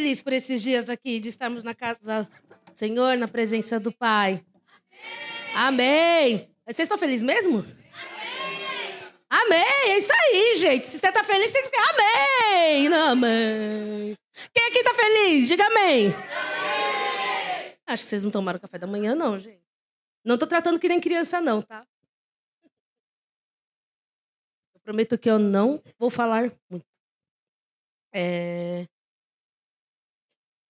feliz por esses dias aqui, de estarmos na casa do Senhor, na presença do Pai? Amém! Vocês estão felizes mesmo? Amém! É isso aí, gente. Se você está feliz, você diz que amém! Não, amém! Quem aqui está feliz? Diga amém! Acho que vocês não tomaram café da manhã, não, gente. Não estou tratando que nem criança, não, tá? Eu prometo que eu não vou falar muito.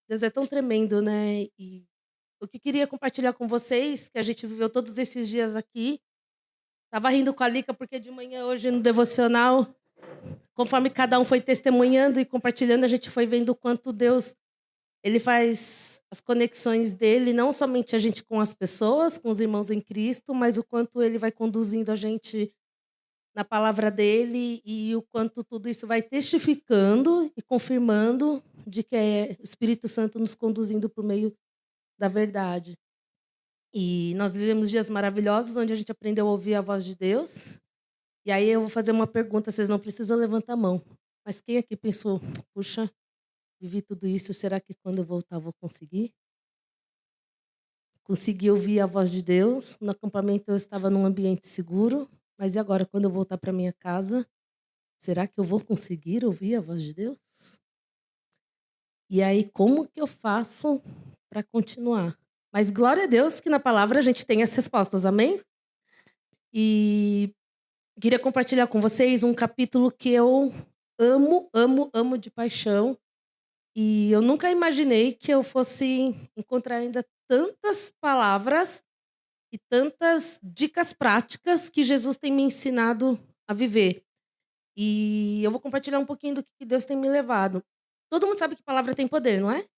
Deus é tão tremendo, né? E o que queria compartilhar com vocês, que a gente viveu todos esses dias aqui. Tava rindo com a Lica, porque de manhã, hoje, no devocional, conforme cada um foi testemunhando e compartilhando, a gente foi vendo o quanto Deus, ele faz as conexões dele, não somente a gente com as pessoas, com os irmãos em Cristo, mas o quanto ele vai conduzindo a gente na palavra dele e o quanto tudo isso vai testificando e confirmando de que é o Espírito Santo nos conduzindo por meio da verdade. E nós vivemos dias maravilhosos, onde a gente aprendeu a ouvir a voz de Deus. E aí eu vou fazer uma pergunta, vocês não precisam levantar a mão. Mas quem aqui pensou, puxa, vivi tudo isso, será que quando eu voltar eu vou conseguir? Consegui ouvir a voz de Deus. No acampamento eu estava num ambiente seguro. Mas e agora, quando eu voltar para minha casa, será que eu vou conseguir ouvir a voz de Deus? E aí, como que eu faço para continuar? Mas glória a Deus que na palavra a gente tem as respostas, amém? E queria compartilhar com vocês um capítulo que eu amo, amo, amo de paixão. E eu nunca imaginei que eu fosse encontrar ainda tantas palavras e tantas dicas práticas que Jesus tem me ensinado a viver. E eu vou compartilhar um pouquinho do que Deus tem me levado. Todo mundo sabe que palavra tem poder, não é?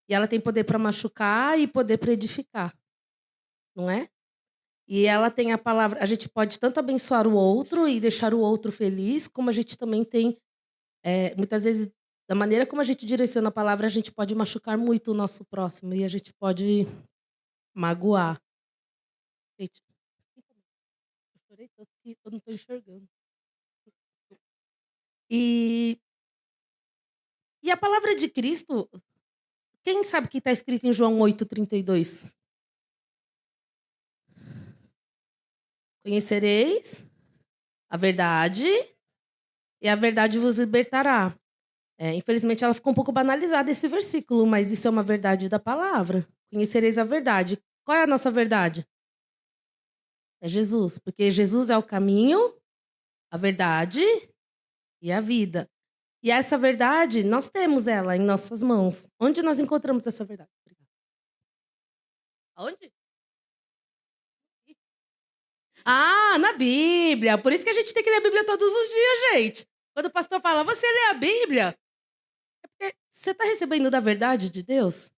E ela tem poder para machucar e poder para edificar, não é? E ela tem a palavra, a gente pode tanto abençoar o outro e deixar o outro feliz, como a gente também tem, muitas vezes, da maneira como a gente direciona a palavra, a gente pode machucar muito o nosso próximo e a gente pode magoar. Gente, eu chorei tanto que eu não estou enxergando. E, e a palavra de Cristo, quem sabe que está escrito em João 8,32? Conhecereis a verdade e a verdade vos libertará. Infelizmente, ela ficou um pouco banalizada esse versículo, mas isso é uma verdade da palavra. Conhecereis a verdade. Qual é a nossa verdade? É Jesus, porque Jesus é o caminho, a verdade e a vida. E essa verdade, nós temos ela em nossas mãos. Onde nós encontramos essa verdade? Aonde? Ah, na Bíblia. Por isso que a gente tem que ler a Bíblia todos os dias, gente. Quando o pastor fala, você lê a Bíblia? É porque você está recebendo da verdade de Deus?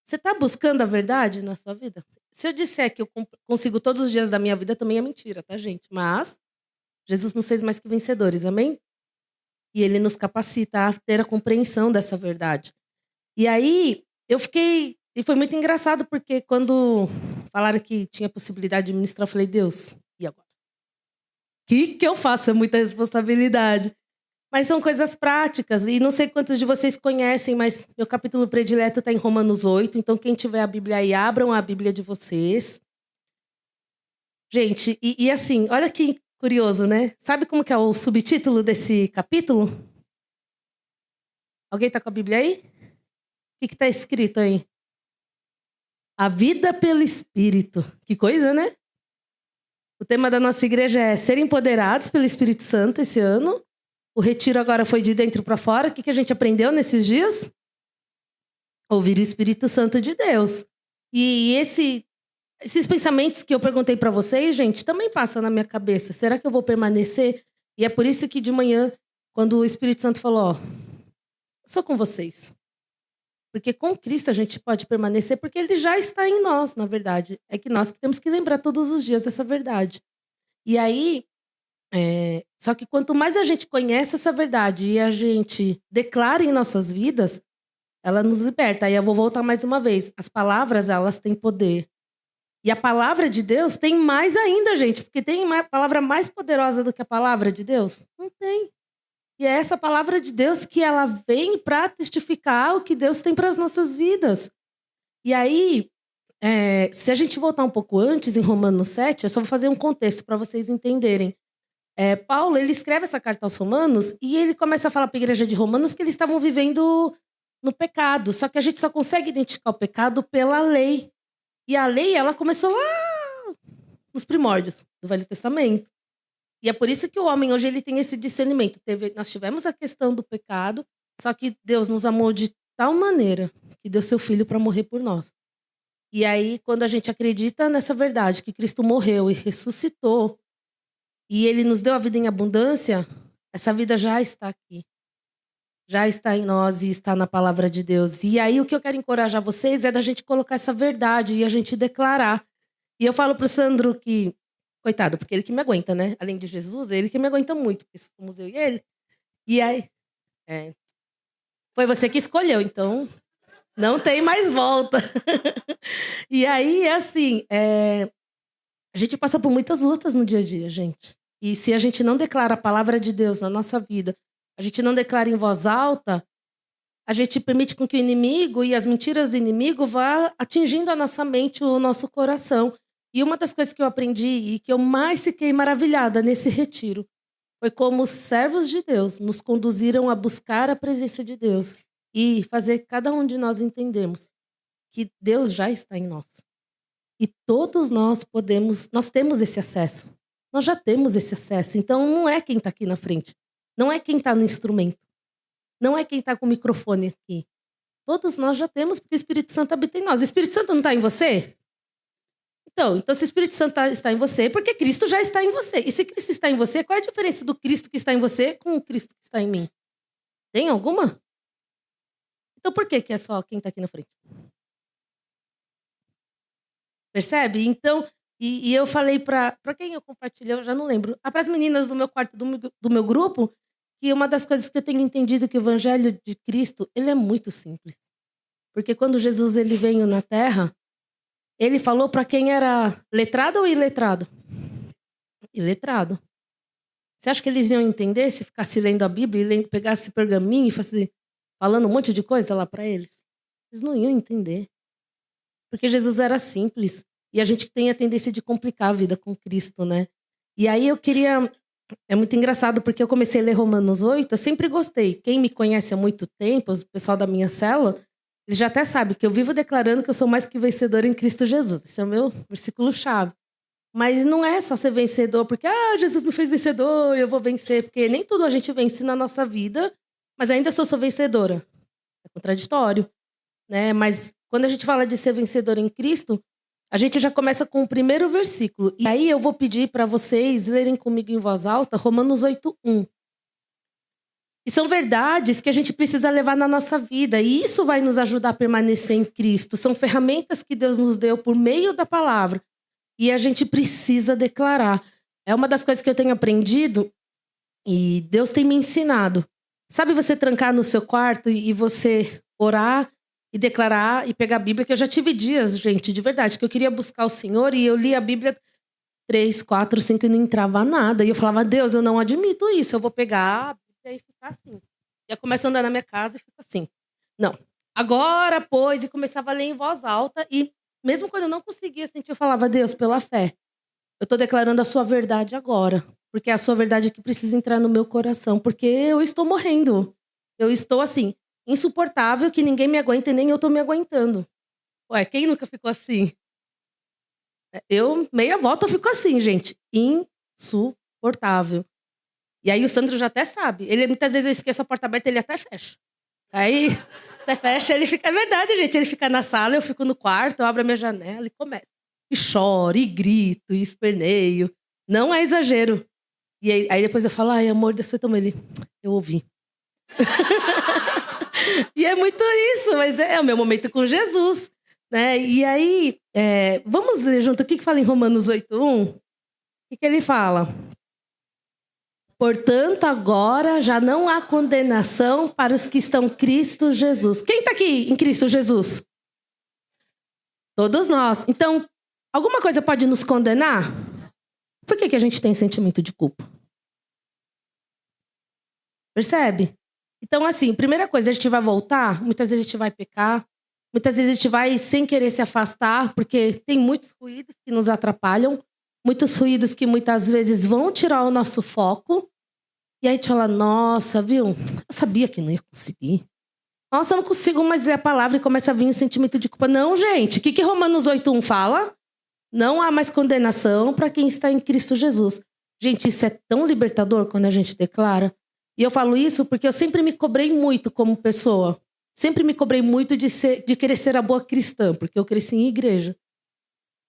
Você está buscando a verdade na sua vida? Se eu disser que eu consigo todos os dias da minha vida, também é mentira, tá, gente? Mas Jesus nos fez mais que vencedores, amém? E ele nos capacita a ter a compreensão dessa verdade. E aí, eu fiquei... E foi muito engraçado, porque quando falaram que tinha possibilidade de ministrar, eu falei, Deus, e agora? O que eu faço? É muita responsabilidade. Mas são coisas práticas, e não sei quantos de vocês conhecem, mas meu capítulo predileto está em Romanos 8, então quem tiver a Bíblia aí, abram a Bíblia de vocês. Gente, e assim, olha que curioso, né? Sabe como que é o subtítulo desse capítulo? Alguém está com a Bíblia aí? O que está escrito aí? A vida pelo Espírito. Que coisa, né? O tema da nossa igreja é ser empoderados pelo Espírito Santo esse ano. O retiro agora foi de dentro para fora. O que a gente aprendeu nesses dias? Ouvir o Espírito Santo de Deus. E esses pensamentos que eu perguntei para vocês, gente, também passam na minha cabeça. Será que eu vou permanecer? E é por isso que de manhã, quando o Espírito Santo falou, ó, sou com vocês. Porque com Cristo a gente pode permanecer, porque ele já está em nós, na verdade. É que nós que temos que lembrar todos os dias dessa verdade. E aí, só que quanto mais a gente conhece essa verdade e a gente declara em nossas vidas, ela nos liberta. Aí eu vou voltar mais uma vez. As palavras, elas têm poder. E a palavra de Deus tem mais ainda, gente. Porque tem uma palavra mais poderosa do que a palavra de Deus? Não tem. E é essa palavra de Deus que ela vem para testificar o que Deus tem para as nossas vidas. E aí, se a gente voltar um pouco antes, em Romanos 7, eu só vou fazer um contexto para vocês entenderem. Paulo, ele escreve essa carta aos Romanos e ele começa a falar para a igreja de Romanos que eles estavam vivendo no pecado. Só que a gente só consegue identificar o pecado pela lei. E a lei, ela começou lá nos primórdios do Velho Testamento. E é por isso que o homem hoje ele tem esse discernimento. Nós tivemos a questão do pecado, só que Deus nos amou de tal maneira que deu seu filho para morrer por nós. E aí, quando a gente acredita nessa verdade, que Cristo morreu e ressuscitou, e ele nos deu a vida em abundância, essa vida já está aqui. Já está em nós e está na palavra de Deus. E aí, o que eu quero encorajar vocês é da gente colocar essa verdade e a gente declarar. E eu falo pro Sandro que, coitado, porque ele que me aguenta, né? Além de Jesus, ele que me aguenta muito, porque somos eu e ele. E aí, foi você que escolheu, então não tem mais volta. E aí, assim, a gente passa por muitas lutas no dia a dia, gente. E se a gente não declara a palavra de Deus na nossa vida, a gente não declara em voz alta, a gente permite com que o inimigo e as mentiras do inimigo vá atingindo a nossa mente, o nosso coração. E uma das coisas que eu aprendi e que eu mais fiquei maravilhada nesse retiro foi como os servos de Deus nos conduziram a buscar a presença de Deus e fazer cada um de nós entendermos que Deus já está em nós. E todos nós temos esse acesso. Nós já temos esse acesso. Então não é quem está aqui na frente. Não é quem está no instrumento. Não é quem está com o microfone aqui. Todos nós já temos, porque o Espírito Santo habita em nós. O Espírito Santo não está em você? Então se o Espírito Santo está em você, é porque Cristo já está em você. E se Cristo está em você, qual é a diferença do Cristo que está em você com o Cristo que está em mim? Tem alguma? Então por que é só quem está aqui na frente? Percebe? Então, e eu falei para quem eu compartilhei, eu já não lembro. Para as meninas do meu quarto, do meu grupo, que uma das coisas que eu tenho entendido que o evangelho de Cristo, ele é muito simples. Porque quando Jesus ele veio na Terra, ele falou para quem era letrado ou iletrado? Iletrado. Você acha que eles iam entender se ficasse lendo a Bíblia e pegasse pergaminho e fosse falando um monte de coisa lá para eles? Eles não iam entender. Porque Jesus era simples. E a gente tem a tendência de complicar a vida com Cristo, né? E aí eu queria... É muito engraçado, porque eu comecei a ler Romanos 8, eu sempre gostei. Quem me conhece há muito tempo, o pessoal da minha célula, ele já até sabe que eu vivo declarando que eu sou mais que vencedor em Cristo Jesus. Esse é o meu versículo-chave. Mas não é só ser vencedor, porque Jesus me fez vencedor, eu vou vencer. Porque nem tudo a gente vence na nossa vida, mas ainda sou vencedora. É contraditório, né? Mas quando a gente fala de ser vencedor em Cristo, a gente já começa com o primeiro versículo. E aí eu vou pedir para vocês lerem comigo em voz alta Romanos 8:1. E são verdades que a gente precisa levar na nossa vida. E isso vai nos ajudar a permanecer em Cristo. São ferramentas que Deus nos deu por meio da palavra. E a gente precisa declarar. É uma das coisas que eu tenho aprendido e Deus tem me ensinado. Sabe você trancar no seu quarto e você orar e declarar e pegar a Bíblia? Que eu já tive dias, gente, de verdade, que eu queria buscar o Senhor e eu li a Bíblia 3, 4, 5 e não entrava nada. E eu falava, Deus, eu não admito isso. Eu vou pegar a Bíblia e ficar assim. Ia começar a andar na minha casa e ficar assim. Não. Agora, pois, e começava a ler em voz alta e mesmo quando eu não conseguia sentir, eu falava, Deus, pela fé, eu tô declarando a sua verdade agora. Porque é a sua verdade que precisa entrar no meu coração. Porque eu estou morrendo. Eu estou, assim, insuportável, que ninguém me aguenta e nem eu tô me aguentando. Ué, quem nunca ficou assim? Eu, meia volta, eu fico assim, gente. Insuportável. E aí o Sandro já até sabe. Ele, muitas vezes eu esqueço a porta aberta, ele até fecha. Aí, até fecha, ele fica... É verdade, gente. Ele fica na sala, eu fico no quarto, eu abro a minha janela e começa. E choro, e grito, e esperneio. Não é exagero. E aí depois eu falo, ai, amor, Deus foi tão ele. Eu ouvi. E é muito isso, mas é o meu momento com Jesus, né? E aí, vamos ler junto o que fala em Romanos 8:1? O que ele fala? Portanto, agora já não há condenação para os que estão em Cristo Jesus. Quem está aqui em Cristo Jesus? Todos nós. Então, alguma coisa pode nos condenar? Por que a gente tem sentimento de culpa? Percebe? Então, assim, primeira coisa, a gente vai voltar, muitas vezes a gente vai pecar, muitas vezes a gente vai sem querer se afastar, porque tem muitos ruídos que nos atrapalham, muitos ruídos que muitas vezes vão tirar o nosso foco, e aí a gente fala, nossa, viu? Eu sabia que não ia conseguir. Nossa, eu não consigo mais ler a palavra e começa a vir o sentimento de culpa. Não, gente, o que Romanos 8:1 fala? Não há mais condenação para quem está em Cristo Jesus. Gente, isso é tão libertador quando a gente declara. E eu falo isso porque eu sempre me cobrei muito como pessoa. Sempre me cobrei muito de querer ser a boa cristã, porque eu cresci em igreja.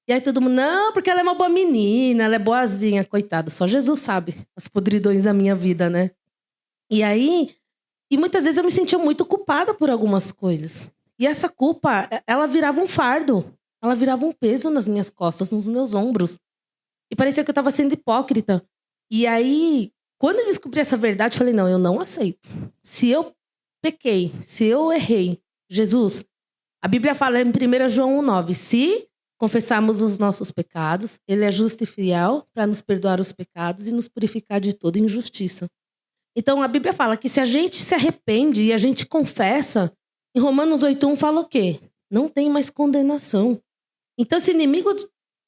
E aí todo mundo, não, porque ela é uma boa menina, ela é boazinha, coitada. Só Jesus sabe as podridões da minha vida, né? E aí, e muitas vezes eu me sentia muito culpada por algumas coisas. E essa culpa, ela virava um fardo. Ela virava um peso nas minhas costas, nos meus ombros. E parecia que eu estava sendo hipócrita. E aí, quando eu descobri essa verdade, eu falei, não, eu não aceito. Se eu pequei, se eu errei, Jesus, a Bíblia fala em 1 João 1:9, se confessarmos os nossos pecados, ele é justo e fiel para nos perdoar os pecados e nos purificar de toda injustiça. Então, a Bíblia fala que se a gente se arrepende e a gente confessa, em Romanos 8:1 fala o quê? Não tem mais condenação. Então, se o inimigo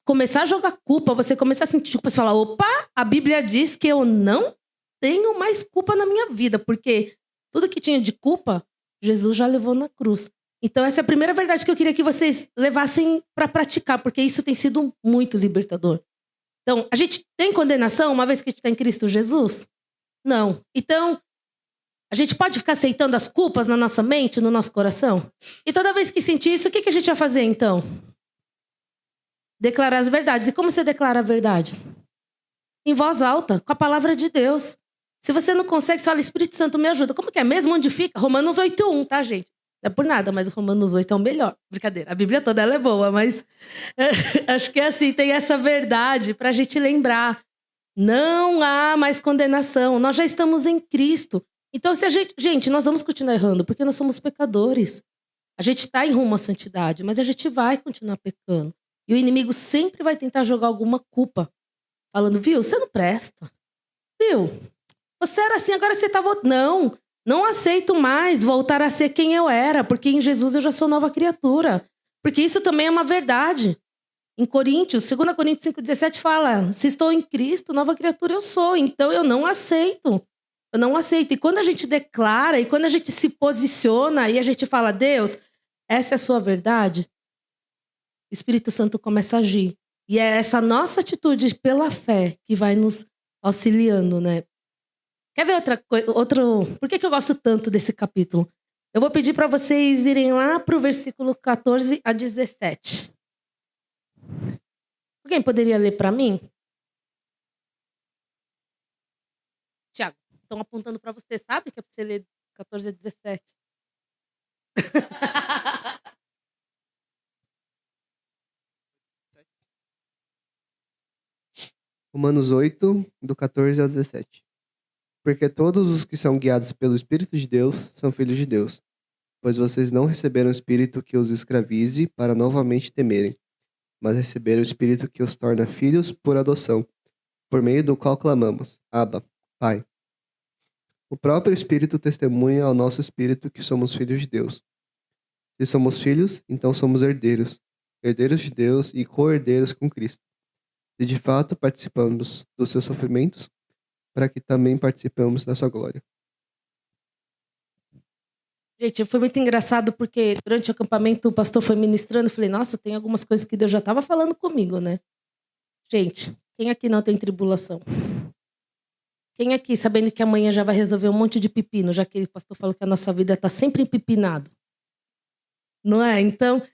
começar a jogar culpa, você começar a sentir culpa, você fala, opa, a Bíblia diz que eu não tenho mais culpa na minha vida, porque tudo que tinha de culpa, Jesus já levou na cruz. Então, essa é a primeira verdade que eu queria que vocês levassem para praticar, porque isso tem sido muito libertador. Então, a gente tem condenação uma vez que a gente está em Cristo Jesus? Não. Então, a gente pode ficar aceitando as culpas na nossa mente, no nosso coração? E toda vez que sentir isso, o que a gente vai fazer então? Declarar as verdades. E como você declara a verdade? Em voz alta, com a palavra de Deus. Se você não consegue, você fala, Espírito Santo, me ajuda. Como que é mesmo? Onde fica? Romanos 8:1, tá, gente? Não é por nada, mas o Romanos 8 é o melhor. Brincadeira, a Bíblia toda ela é boa, mas acho que é assim, tem essa verdade pra gente lembrar. Não há mais condenação. Nós já estamos em Cristo. Então, se a gente... Gente, nós vamos continuar errando, porque nós somos pecadores. A gente está em rumo à santidade, mas a gente vai continuar pecando. E o inimigo sempre vai tentar jogar alguma culpa. Falando, viu, você não presta. Viu, você era assim, agora você tá voltando. Não, não aceito mais voltar a ser quem eu era, porque em Jesus eu já sou nova criatura. Porque isso também é uma verdade. Em Coríntios, 2 Coríntios 5:17 fala, se estou em Cristo, nova criatura eu sou. Então eu não aceito. Eu não aceito. E quando a gente declara, e quando a gente se posiciona, e a gente fala, Deus, essa é a sua verdade, o Espírito Santo começa a agir. E é essa nossa atitude pela fé que vai nos auxiliando, né? Quer ver outra coisa? Por que eu gosto tanto desse capítulo? Eu vou pedir para vocês irem lá para o versículo 14 a 17. Alguém poderia ler para mim? Tiago, estão apontando para você, sabe? Que é para você ler 14 a 17. Romanos 8, do 14 ao 17. Porque todos os que são guiados pelo Espírito de Deus são filhos de Deus. Pois vocês não receberam o Espírito que os escravize para novamente temerem, mas receberam o Espírito que os torna filhos por adoção, por meio do qual clamamos, Abba, Pai. O próprio Espírito testemunha ao nosso Espírito que somos filhos de Deus. Se somos filhos, então somos herdeiros, herdeiros de Deus e co-herdeiros com Cristo. E de fato participamos dos seus sofrimentos, para que também participemos da sua glória. Gente, foi muito engraçado porque durante o acampamento o pastor foi ministrando, eu falei, nossa, tem algumas coisas que Deus já estava falando comigo, né? Gente, quem aqui não tem tribulação? Quem aqui, sabendo que amanhã já vai resolver um monte de pepino, já que o pastor falou que a nossa vida está sempre empepinado? Não é? Então,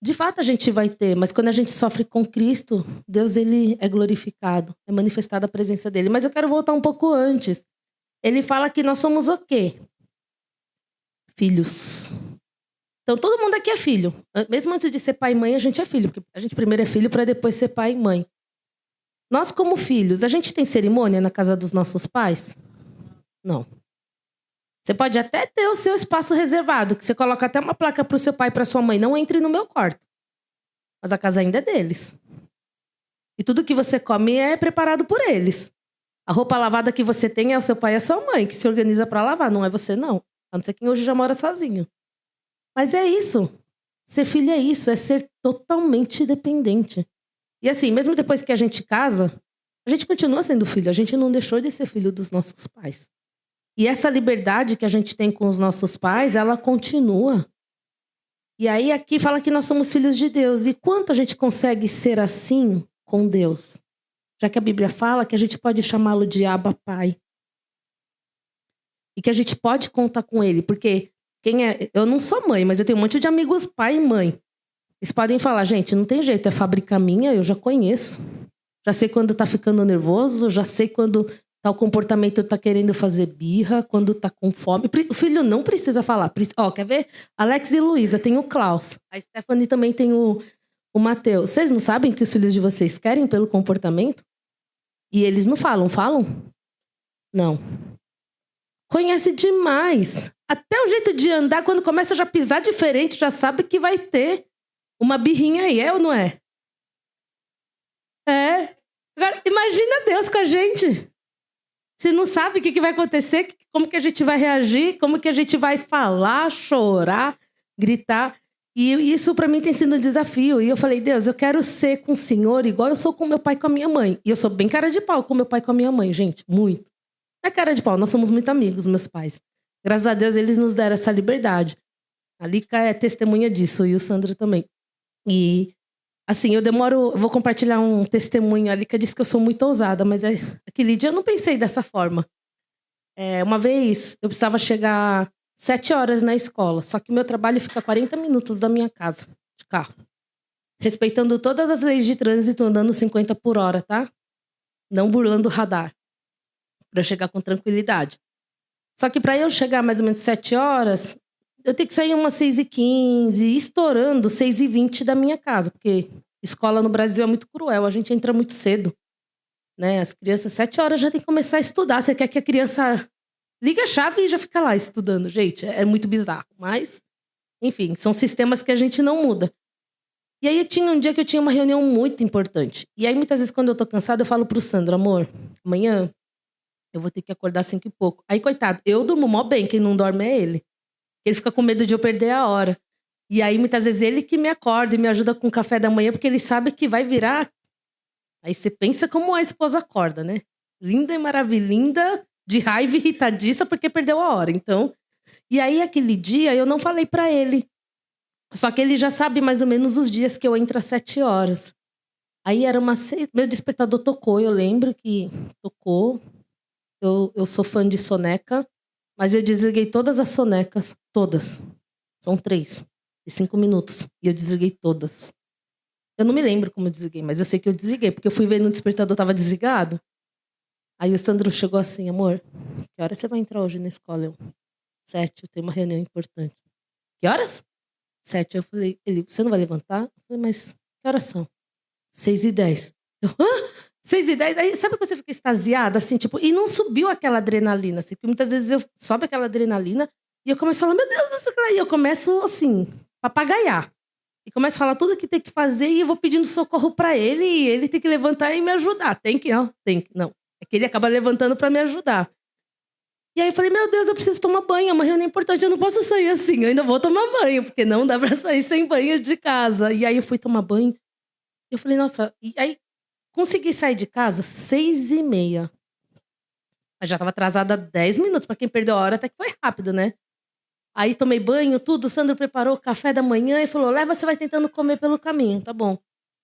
de fato a gente vai ter, mas quando a gente sofre com Cristo, Deus ele é glorificado, é manifestada a presença dele. Mas eu quero voltar um pouco antes. Ele fala que nós somos o quê? Filhos. Então todo mundo aqui é filho. Mesmo antes de ser pai e mãe, a gente é filho, porque a gente primeiro é filho para depois ser pai e mãe. Nós como filhos, a gente tem cerimônia na casa dos nossos pais? Não. Você pode até ter o seu espaço reservado, que você coloca até uma placa para o seu pai e para sua mãe, não entre no meu quarto. Mas a casa ainda é deles. E tudo que você come é preparado por eles. A roupa lavada que você tem é o seu pai e a sua mãe, que se organiza para lavar, não é você não. A não ser quem hoje já mora sozinho. Mas é isso. Ser filho é isso, é ser totalmente dependente. E assim, mesmo depois que a gente casa, a gente continua sendo filho, a gente não deixou de ser filho dos nossos pais. E essa liberdade que a gente tem com os nossos pais, ela continua. E aí aqui fala que nós somos filhos de Deus. E quanto a gente consegue ser assim com Deus? Já que a Bíblia fala que a gente pode chamá-lo de Abba Pai. E que a gente pode contar com ele, porque eu não sou mãe, mas eu tenho um monte de amigos pai e mãe. Eles podem falar, gente, não tem jeito, é fábrica minha, eu já conheço. Já sei quando tá ficando nervoso, já sei quando tal comportamento tá querendo fazer birra, quando tá com fome. O filho não precisa falar. Ó, quer ver? Alex e Luísa, tem o Klaus. A Stephanie também tem o Matheus. Vocês não sabem que os filhos de vocês querem pelo comportamento? E eles não falam, falam? Não. Conhece demais. Até o jeito de andar, quando começa a já pisar diferente, já sabe que vai ter uma birrinha aí, é ou não é? É. Agora, imagina Deus com a gente. Se não sabe o que vai acontecer, como que a gente vai reagir, como que a gente vai falar, chorar, gritar. E isso para mim tem sido um desafio. E eu falei, Deus, eu quero ser com o Senhor igual eu sou com meu pai e com a minha mãe. E eu sou bem cara de pau com meu pai e com a minha mãe, gente, muito. Não é cara de pau, nós somos muito amigos, meus pais. Graças a Deus eles nos deram essa liberdade. A Lica é testemunha disso e o Sandro também. E assim, eu vou compartilhar um testemunho. A Lica disse que eu sou muito ousada, mas aquele dia eu não pensei dessa forma. Uma vez eu precisava chegar 7 horas na escola, só que meu trabalho fica a 40 minutos da minha casa, de carro. Respeitando todas as leis de trânsito, andando 50 por hora, tá? Não burlando o radar. Pra eu chegar com tranquilidade. Só que pra eu chegar mais ou menos 7 horas, eu tenho que sair umas 6h15, estourando 6h20 da minha casa, porque escola no Brasil é muito cruel, a gente entra muito cedo, né? As crianças, 7 horas já tem que começar a estudar. Você quer que a criança liga a chave e já fica lá estudando. Gente, é muito bizarro, mas enfim, são sistemas que a gente não muda. E aí tinha um dia que eu tinha uma reunião muito importante. E aí muitas vezes quando eu tô cansada, eu falo pro Sandro, amor, amanhã eu vou ter que acordar 5 e pouco. Aí, coitado, eu durmo mó bem, quem não dorme é ele. Ele fica com medo de eu perder a hora. E aí, muitas vezes, ele que me acorda e me ajuda com o café da manhã, porque ele sabe que vai virar. Aí você pensa como a esposa acorda, né? Linda e maravilhinda, de raiva e irritadiça, porque perdeu a hora. Então, e aí, aquele dia, eu não falei pra ele. Só que ele já sabe mais ou menos os dias que eu entro às 7 horas. Aí era umas 6. Meu despertador tocou, eu lembro que tocou. Eu sou fã de soneca, mas eu desliguei todas as sonecas, todas. São 3, de 5 minutos. E eu desliguei todas. Eu não me lembro como eu desliguei, mas eu sei que eu desliguei, porque eu fui ver no despertador, tava desligado. Aí o Sandro chegou assim, amor, que horas você vai entrar hoje na escola? Eu, 7, eu tenho uma reunião importante. Que horas? 7. Eu falei, você não vai levantar? Eu falei, mas que horas são? 6h10. Eu, hã? 6h10, aí sabe quando você fica extasiada, assim, tipo, e não subiu aquela adrenalina, assim, porque muitas vezes sobe aquela adrenalina e eu começo a falar, meu Deus do céu, e eu começo, assim, papagaiar. E começo a falar tudo que tem que fazer e eu vou pedindo socorro pra ele e ele tem que levantar e me ajudar. Tem que, não. É que ele acaba levantando pra me ajudar. E aí eu falei, meu Deus, eu preciso tomar banho, é uma reunião importante, eu não posso sair assim, eu ainda vou tomar banho, porque não dá pra sair sem banho de casa. E aí eu fui tomar banho, eu falei, nossa, e aí consegui sair de casa 6h30. Mas já tava atrasada 10 minutos. Pra quem perdeu a hora, até que foi rápido, né? Aí tomei banho, tudo. O Sandro preparou o café da manhã e falou: leva, você vai tentando comer pelo caminho, tá bom.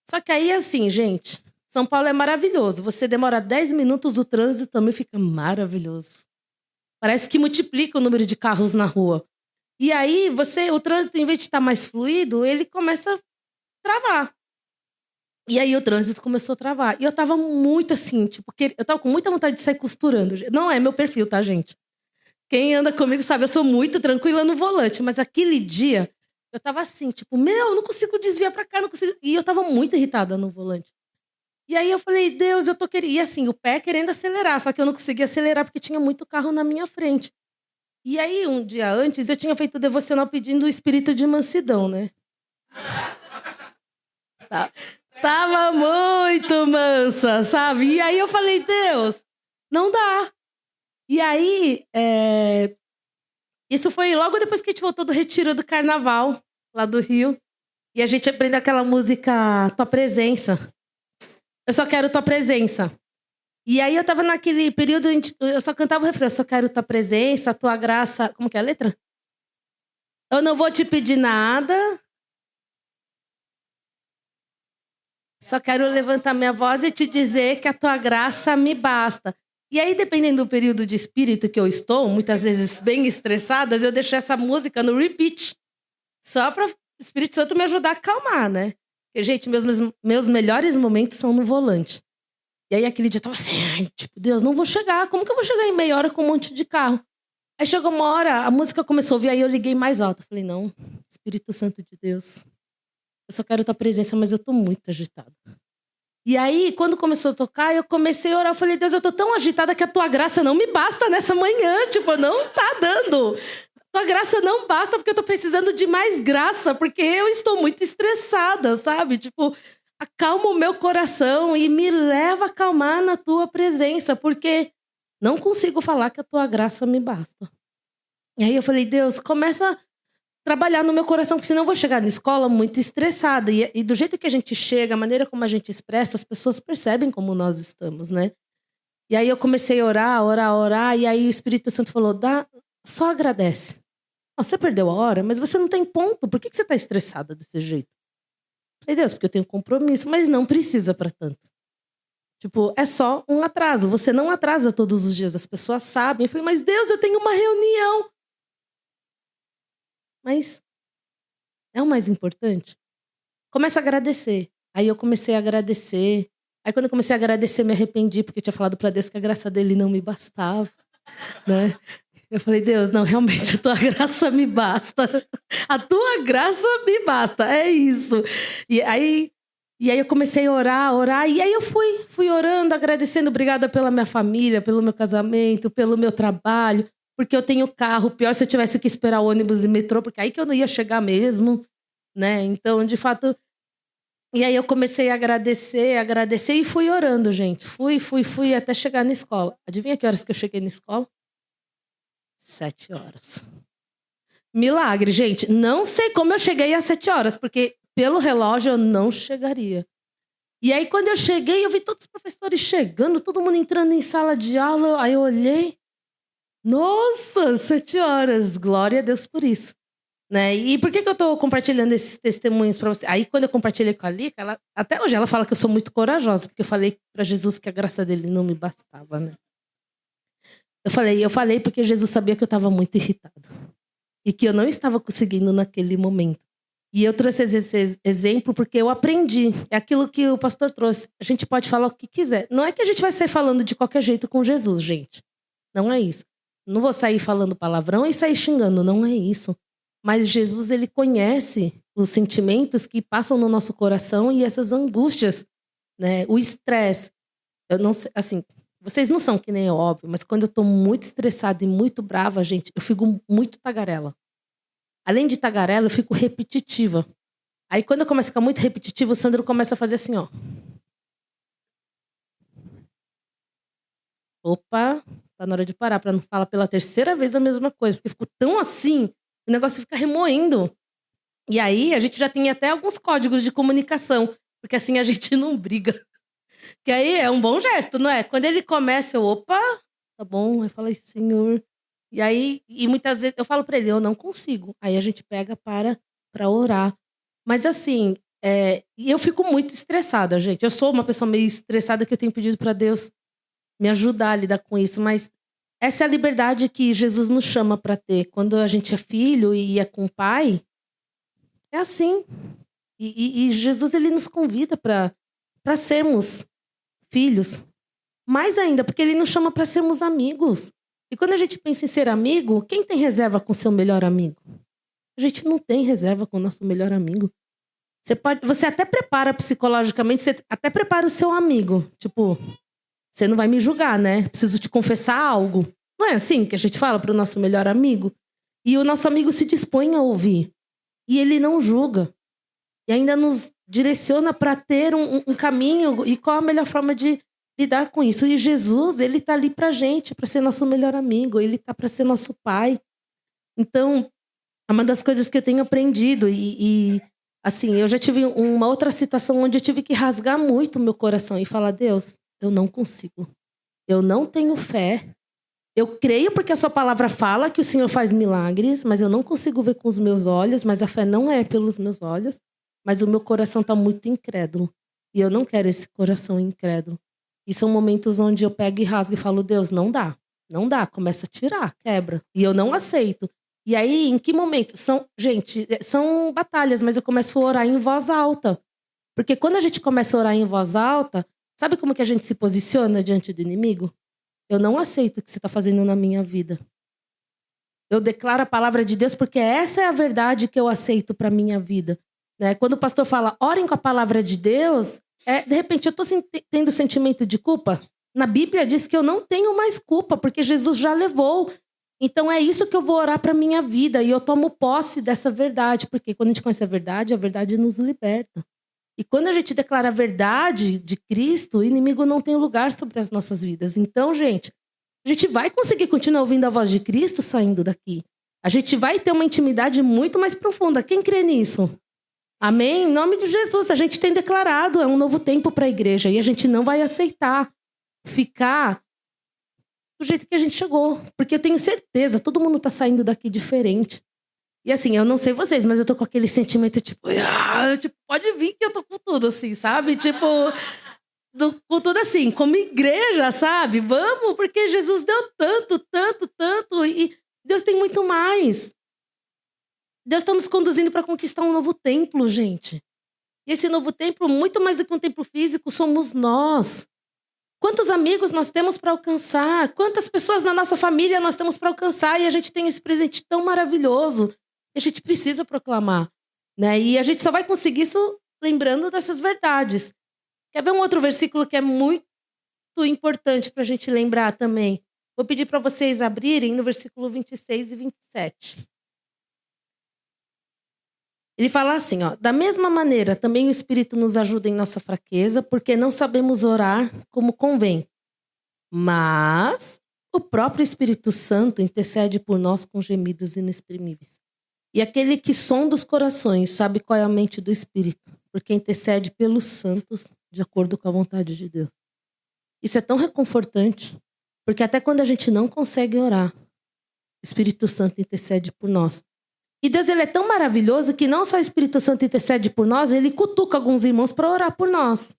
Só que aí, assim, gente, São Paulo é maravilhoso. Você demora 10 minutos, o trânsito também fica maravilhoso. Parece que multiplica o número de carros na rua. E aí, o trânsito, em vez de estar mais fluido, ele começa a travar. E aí o trânsito começou a travar. E eu tava muito assim, tipo, eu tava com muita vontade de sair costurando. Não é meu perfil, tá, gente? Quem anda comigo sabe, eu sou muito tranquila no volante. Mas aquele dia, eu tava assim, tipo, eu não consigo desviar pra cá, não consigo. E eu tava muito irritada no volante. E aí eu falei, Deus, eu tô querendo. E assim, o pé querendo acelerar, só que eu não conseguia acelerar porque tinha muito carro na minha frente. E aí, um dia antes, eu tinha feito o devocional pedindo o espírito de mansidão, né? Tá. Tava muito mansa, sabe? E aí eu falei, Deus, Não dá. E aí, isso foi logo depois que a gente voltou do retiro do carnaval, lá do Rio. E a gente aprendeu aquela música Tua Presença. Eu só quero tua presença. E aí eu tava naquele período, eu só cantava o refrão, eu só quero tua presença, tua graça. Como que é a letra? Eu não vou te pedir nada. Só quero levantar minha voz e te dizer que a tua graça me basta. E aí, dependendo do período de espírito que eu estou, muitas vezes bem estressadas, eu deixo essa música no repeat. Só para o Espírito Santo me ajudar a acalmar, né? Porque, gente, meus melhores momentos são no volante. E aí, aquele dia eu tava assim, ai, tipo, Deus, não vou chegar. Como que eu vou chegar em meia hora com um monte de carro? Aí chegou uma hora, a música começou a ouvir, aí eu liguei mais alto. Eu falei, não, Espírito Santo de Deus, eu só quero tua presença, mas eu tô muito agitada. E aí, quando começou a tocar, eu comecei a orar. Eu falei, Deus, eu tô tão agitada que a tua graça não me basta nessa manhã. Tipo, não tá dando. Tua graça não basta porque eu tô precisando de mais graça, porque eu estou muito estressada, sabe? Tipo, acalma o meu coração e me leva a acalmar na tua presença, porque não consigo falar que a tua graça me basta. E aí eu falei, Deus, começa a trabalhar no meu coração, porque senão eu vou chegar na escola muito estressada. E do jeito que a gente chega, a maneira como a gente expressa, as pessoas percebem como nós estamos, né? E aí eu comecei a orar, e aí o Espírito Santo falou, só agradece. Você perdeu a hora, mas você não tem ponto. Por que você está estressada desse jeito? Falei, Deus, porque eu tenho compromisso, mas não precisa para tanto. Tipo, é só um atraso. Você não atrasa todos os dias, as pessoas sabem. Eu falei, mas Deus, eu tenho uma reunião. Mas é o mais importante. Começa a agradecer. Aí eu comecei a agradecer. Aí quando eu comecei a agradecer, me arrependi, porque eu tinha falado para Deus que a graça dele não me bastava, né? Eu falei, Deus, não, realmente a tua graça me basta. A tua graça me basta, é isso. E aí eu comecei a orar, e aí eu fui orando, agradecendo, obrigada pela minha família, pelo meu casamento, pelo meu trabalho, porque eu tenho carro, pior se eu tivesse que esperar ônibus e metrô, porque aí que eu não ia chegar mesmo, né? Então, de fato... E aí eu comecei a agradecer e fui orando, gente. Fui até chegar na escola. Adivinha que horas que eu cheguei na escola? 7 horas. Milagre, gente. Não sei como eu cheguei às 7 horas, porque pelo relógio eu não chegaria. E aí, quando eu cheguei, eu vi todos os professores chegando, todo mundo entrando em sala de aula. Aí eu olhei. Nossa, 7 horas. Glória a Deus por isso. Né? E por que eu tô compartilhando esses testemunhos para você? Aí, quando eu compartilhei com a Lica, até hoje ela fala que eu sou muito corajosa, porque eu falei para Jesus que a graça dele não me bastava, né? Eu falei porque Jesus sabia que eu estava muito irritada. E que eu não estava conseguindo naquele momento. E eu trouxe esse exemplo porque eu aprendi. É aquilo que o pastor trouxe. A gente pode falar o que quiser. Não é que a gente vai sair falando de qualquer jeito com Jesus, gente. Não é isso. Não vou sair falando palavrão e sair xingando. Não é isso. Mas Jesus, ele conhece os sentimentos que passam no nosso coração e essas angústias, né? O estresse. Eu não sei, assim, vocês não são que nem eu, óbvio, mas quando eu tô muito estressada e muito brava, gente, eu fico muito tagarela. Além de tagarela, eu fico repetitiva. Aí quando eu começo a ficar muito repetitiva, o Sandro começa a fazer assim, ó. Opa, tá na hora de parar, pra não falar pela terceira vez a mesma coisa, porque ficou tão assim, o negócio fica remoendo. E aí a gente já tem até alguns códigos de comunicação, porque assim a gente não briga. Que aí é um bom gesto, não é? Quando ele começa, eu, opa, tá bom. Aí fala, Senhor. E aí, e muitas vezes eu falo pra ele, eu não consigo. Aí a gente pega pra orar. Mas assim, e eu fico muito estressada, gente. Eu sou uma pessoa meio estressada que eu tenho pedido pra Deus me ajudar a lidar com isso. Mas essa é a liberdade que Jesus nos chama pra ter. Quando a gente é filho e é com o pai, é assim. E Jesus, ele nos convida pra sermos filhos. Mais ainda, porque ele nos chama para sermos amigos. E quando a gente pensa em ser amigo, quem tem reserva com seu melhor amigo? A gente não tem reserva com o nosso melhor amigo. Você até prepara psicologicamente, você até prepara o seu amigo. Tipo, você não vai me julgar, né? Preciso te confessar algo. Não é assim que a gente fala para o nosso melhor amigo? E o nosso amigo se dispõe a ouvir. E ele não julga. E ainda nos direciona para ter um caminho e qual a melhor forma de lidar com isso. E Jesus, ele tá ali pra gente, para ser nosso melhor amigo, ele tá para ser nosso pai. Então, é uma das coisas que eu tenho aprendido assim, eu já tive uma outra situação onde eu tive que rasgar muito o meu coração e falar: Deus, eu não consigo. Eu não tenho fé. Eu creio porque a sua palavra fala que o Senhor faz milagres, mas eu não consigo ver com os meus olhos, mas a fé não é pelos meus olhos, mas o meu coração está muito incrédulo. E eu não quero esse coração incrédulo. E são momentos onde eu pego e rasgo e falo: Deus, não dá. Não dá. Começa a tirar, quebra. E eu não aceito. E aí, em que momento? Gente, são batalhas, mas eu começo a orar em voz alta. Porque quando a gente começa a orar em voz alta, sabe como que a gente se posiciona diante do inimigo? Eu não aceito o que você está fazendo na minha vida. Eu declaro a palavra de Deus porque essa é a verdade que eu aceito para minha vida. Né? Quando o pastor fala, orem com a palavra de Deus, de repente eu estou tendo sentimento de culpa. Na Bíblia diz que eu não tenho mais culpa, porque Jesus já levou. Então é isso que eu vou orar para minha vida. E eu tomo posse dessa verdade, porque quando a gente conhece a verdade nos liberta. E quando a gente declara a verdade de Cristo, o inimigo não tem lugar sobre as nossas vidas. Então, gente, a gente vai conseguir continuar ouvindo a voz de Cristo saindo daqui. A gente vai ter uma intimidade muito mais profunda. Quem crê nisso? Amém? Em nome de Jesus, a gente tem declarado, é um novo tempo para a igreja. E a gente não vai aceitar ficar do jeito que a gente chegou. Porque eu tenho certeza, todo mundo está saindo daqui diferente. E assim, eu não sei vocês, mas eu tô com aquele sentimento, tipo, pode vir que eu tô com tudo, assim, sabe? Tipo, com tudo assim, como igreja, sabe? Vamos, porque Jesus deu tanto, tanto, tanto, e Deus tem muito mais. Deus está nos conduzindo para conquistar um novo templo, gente. E esse novo templo, muito mais do que um templo físico, somos nós. Quantos amigos nós temos para alcançar? Quantas pessoas na nossa família nós temos para alcançar? E a gente tem esse presente tão maravilhoso. A gente precisa proclamar, né? E a gente só vai conseguir isso lembrando dessas verdades. Quer ver um outro versículo que é muito importante para a gente lembrar também? Vou pedir para vocês abrirem no versículo 26 e 27. Ele fala assim, ó: da mesma maneira, também o Espírito nos ajuda em nossa fraqueza, porque não sabemos orar como convém. Mas o próprio Espírito Santo intercede por nós com gemidos inexprimíveis. E aquele que sonda os corações sabe qual é a mente do Espírito, porque intercede pelos santos de acordo com a vontade de Deus. Isso é tão reconfortante, porque até quando a gente não consegue orar, o Espírito Santo intercede por nós. E Deus, ele é tão maravilhoso que não só o Espírito Santo intercede por nós, ele cutuca alguns irmãos para orar por nós.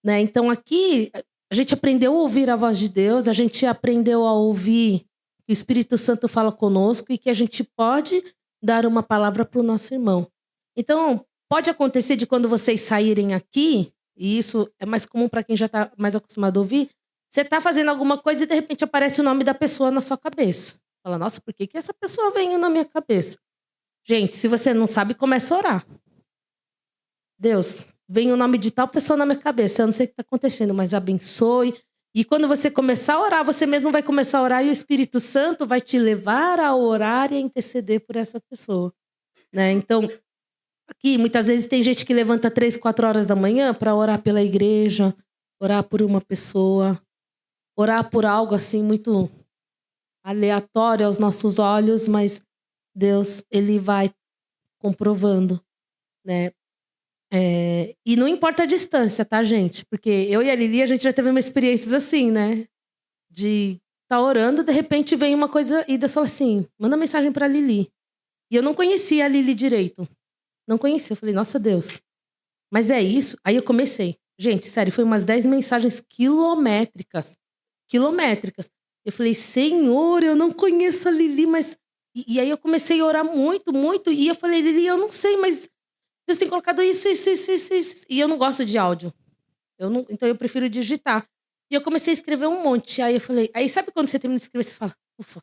Né? Então aqui, a gente aprendeu a ouvir a voz de Deus, a gente aprendeu a ouvir que o Espírito Santo fala conosco e que a gente pode dar uma palavra para o nosso irmão. Então, pode acontecer de quando vocês saírem aqui, e isso é mais comum para quem já está mais acostumado a ouvir, você está fazendo alguma coisa e de repente aparece o nome da pessoa na sua cabeça. Fala, nossa, por que essa pessoa veio na minha cabeça? Gente, se você não sabe, começa a orar. Deus, vem o nome de tal pessoa na minha cabeça, eu não sei o que está acontecendo, mas abençoe. E quando você começar a orar, você mesmo vai começar a orar e o Espírito Santo vai te levar a orar e a interceder por essa pessoa. Né? Então, aqui muitas vezes tem gente que levanta 3, 4 horas da manhã para orar pela igreja, orar por uma pessoa, orar por algo assim muito aleatório aos nossos olhos, mas Deus, ele vai comprovando, né? E não importa a distância, tá, gente? Porque eu e a Lili, a gente já teve uma experiências assim, né? De estar orando, de repente vem uma coisa e Deus fala assim, manda mensagem pra Lili. E eu não conhecia a Lili direito. Não conhecia. Eu falei, nossa Deus. Mas é isso? Aí eu comecei. Gente, sério, foi umas 10 mensagens quilométricas. Quilométricas. Eu falei, Senhor, eu não conheço a Lili, mas... E aí eu comecei a orar muito, muito. E eu falei, Lili, eu não sei, mas... Deus tem colocado isso. E eu não gosto de áudio. Então eu prefiro digitar. E eu comecei a escrever um monte. Aí eu falei... Aí sabe quando você termina de escrever, você fala... Ufa,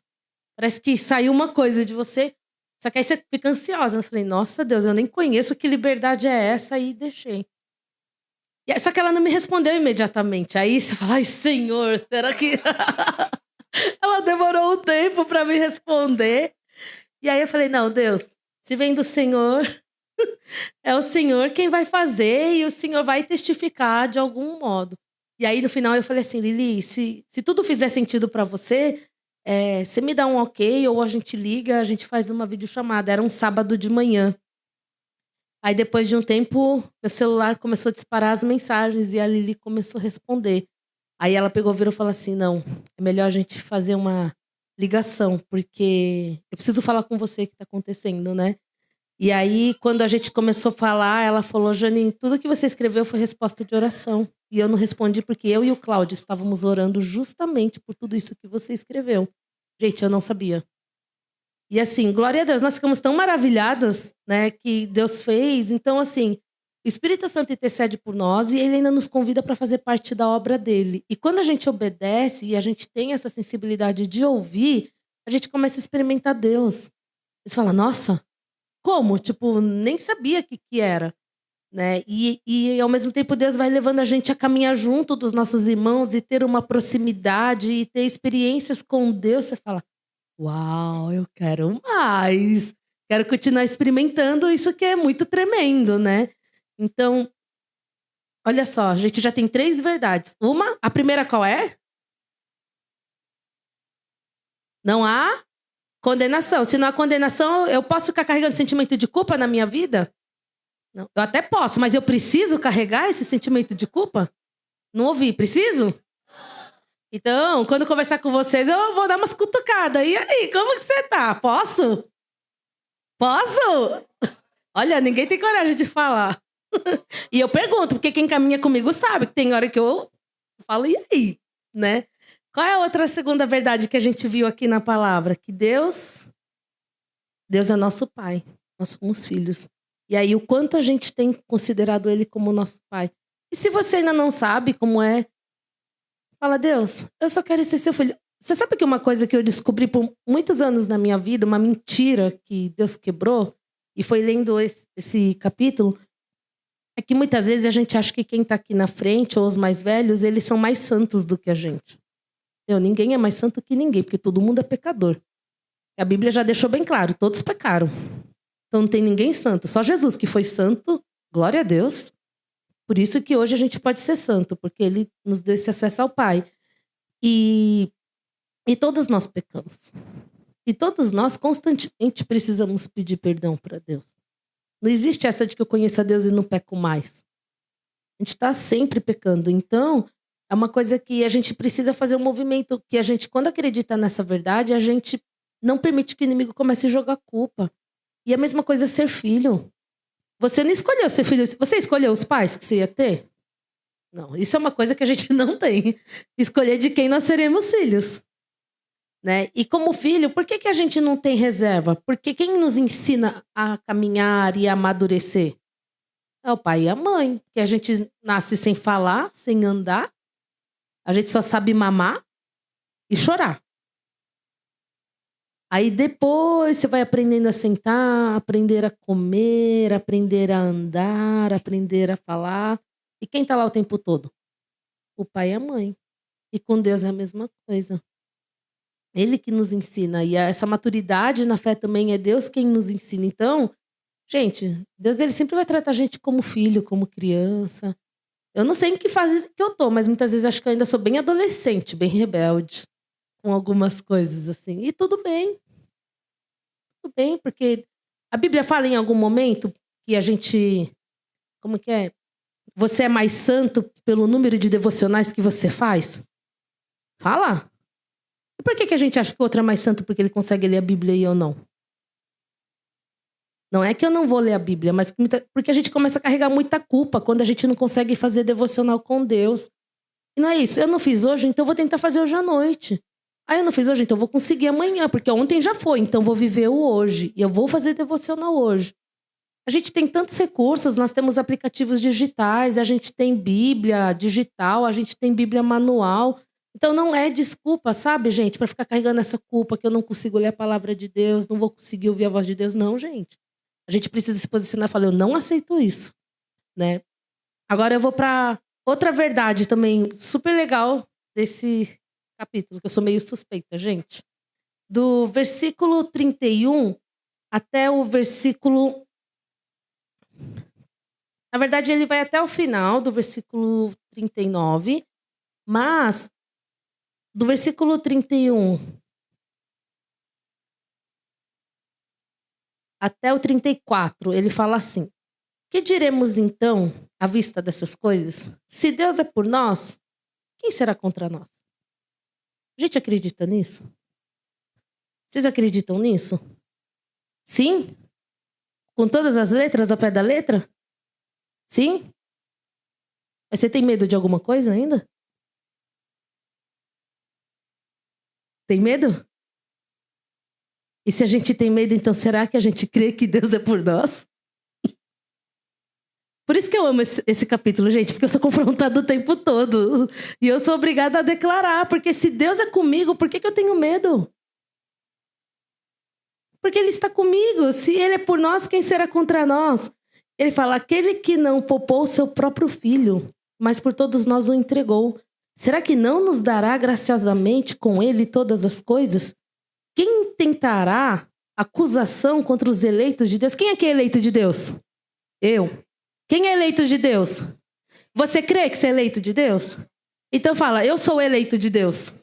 parece que saiu uma coisa de você. Só que aí você fica ansiosa. Eu falei, nossa Deus, eu nem conheço que liberdade é essa. E deixei. Só que ela não me respondeu imediatamente. Aí você fala, ai Senhor, será que... Ela demorou um tempo para me responder. E aí eu falei, não, Deus, se vem do Senhor... É o Senhor quem vai fazer e o Senhor vai testificar de algum modo. E aí, no final, eu falei assim, Lili, se tudo fizer sentido pra você, você me dá um ok, ou a gente liga, a gente faz uma videochamada. Era um sábado de manhã. Aí, depois de um tempo, meu celular começou a disparar as mensagens e a Lili começou a responder. Aí ela pegou, virou e falou assim, não, é melhor a gente fazer uma ligação, porque eu preciso falar com você o que tá acontecendo, né? E aí, quando a gente começou a falar, ela falou, Janine, tudo que você escreveu foi resposta de oração. E eu não respondi porque eu e o Cláudio estávamos orando justamente por tudo isso que você escreveu. Gente, eu não sabia. E assim, glória a Deus, nós ficamos tão maravilhadas, né, que Deus fez. Então, assim, o Espírito Santo intercede por nós e ele ainda nos convida para fazer parte da obra dele. E quando a gente obedece e a gente tem essa sensibilidade de ouvir, a gente começa a experimentar Deus. Você fala, nossa, como? Tipo, nem sabia o que que era, né? E ao mesmo tempo Deus vai levando a gente a caminhar junto dos nossos irmãos e ter uma proximidade e ter experiências com Deus. Você fala, uau, eu quero mais. Quero continuar experimentando isso que é muito tremendo, né? Então, olha só, a gente já tem 3 verdades. A primeira qual é? Não há condenação. Se não há condenação, eu posso ficar carregando sentimento de culpa na minha vida? Não. Eu até posso, mas eu preciso carregar esse sentimento de culpa? Não ouvi, preciso? Então, quando eu conversar com vocês, eu vou dar umas cutucadas. E aí, como que você tá? Posso? Posso? Olha, ninguém tem coragem de falar. E eu pergunto, porque quem caminha comigo sabe que tem hora que eu falo, e aí? Né? Qual é a outra segunda verdade que a gente viu aqui na palavra? Que Deus é nosso pai. Nós somos filhos. E aí, o quanto a gente tem considerado ele como nosso pai. E se você ainda não sabe como é, fala, Deus, eu só quero ser seu filho. Você sabe que uma coisa que eu descobri por muitos anos na minha vida, uma mentira que Deus quebrou, e foi lendo esse capítulo, é que muitas vezes a gente acha que quem está aqui na frente, ou os mais velhos, eles são mais santos do que a gente. Ninguém é mais santo que ninguém, porque todo mundo é pecador. A Bíblia já deixou bem claro, todos pecaram. Então não tem ninguém santo, só Jesus que foi santo, glória a Deus. Por isso que hoje a gente pode ser santo, porque ele nos deu esse acesso ao Pai. E todos nós pecamos. E todos nós constantemente precisamos pedir perdão para Deus. Não existe essa de que eu conheço a Deus e não peco mais. A gente está sempre pecando. Então, é uma coisa que a gente precisa fazer um movimento que a gente, quando acredita nessa verdade, a gente não permite que o inimigo comece a jogar culpa. E a mesma coisa é ser filho. Você não escolheu ser filho. Você escolheu os pais que você ia ter? Não, isso é uma coisa que a gente não tem. Escolher de quem nós seremos filhos. Né? E como filho, por que a gente não tem reserva? Porque quem nos ensina a caminhar e a amadurecer? É o pai e a mãe. Que a gente nasce sem falar, sem andar. A gente só sabe mamar e chorar. Aí depois você vai aprendendo a sentar, aprender a comer, aprender a andar, aprender a falar. E quem tá lá o tempo todo? O pai e a mãe. E com Deus é a mesma coisa. Ele que nos ensina. E essa maturidade na fé também é Deus quem nos ensina. Então, gente, Deus ele sempre vai tratar a gente como filho, como criança. Eu não sei em que fase que eu tô, mas muitas vezes acho que eu ainda sou bem adolescente, bem rebelde. Com algumas coisas assim. E tudo bem. Tudo bem, porque a Bíblia fala em algum momento que a gente... Como que é? Você é mais santo pelo número de devocionais que você faz? Fala. E por que a gente acha que o outro é mais santo porque ele consegue ler a Bíblia e eu não? Não é que eu não vou ler a Bíblia, mas porque a gente começa a carregar muita culpa quando a gente não consegue fazer devocional com Deus. E não é isso. Eu não fiz hoje, então vou tentar fazer hoje à noite. Ah, eu não fiz hoje, então vou conseguir amanhã, porque ontem já foi, então vou viver o hoje. E eu vou fazer devocional hoje. A gente tem tantos recursos, nós temos aplicativos digitais, a gente tem Bíblia digital, a gente tem Bíblia manual. Então não é desculpa, sabe, gente, para ficar carregando essa culpa que eu não consigo ler a palavra de Deus, não vou conseguir ouvir a voz de Deus. Não, gente. A gente precisa se posicionar e falar, eu não aceito isso, né? Agora eu vou para outra verdade também super legal desse capítulo, que eu sou meio suspeita, gente. Do versículo 31 até o versículo... Na verdade, ele vai até o final do versículo 39 Mas, do versículo 31 até o 34, ele fala assim: que diremos então, à vista dessas coisas? Se Deus é por nós, quem será contra nós? A gente acredita nisso? Vocês acreditam nisso? Sim? Com todas as letras ao pé da letra? Sim? Mas você tem medo de alguma coisa ainda? Tem medo? E se a gente tem medo, então será que a gente crê que Deus é por nós? Por isso que eu amo esse capítulo, gente, porque eu sou confrontada o tempo todo. E eu sou obrigada a declarar, porque se Deus é comigo, por que eu tenho medo? Porque Ele está comigo. Se Ele é por nós, quem será contra nós? Ele fala, aquele que não poupou seu próprio filho, mas por todos nós o entregou. Será que não nos dará graciosamente com Ele todas as coisas? Quem tentará acusação contra os eleitos de Deus? Quem é que é eleito de Deus? Eu. Quem é eleito de Deus? Você crê que você é eleito de Deus? Então fala, eu sou eleito de Deus.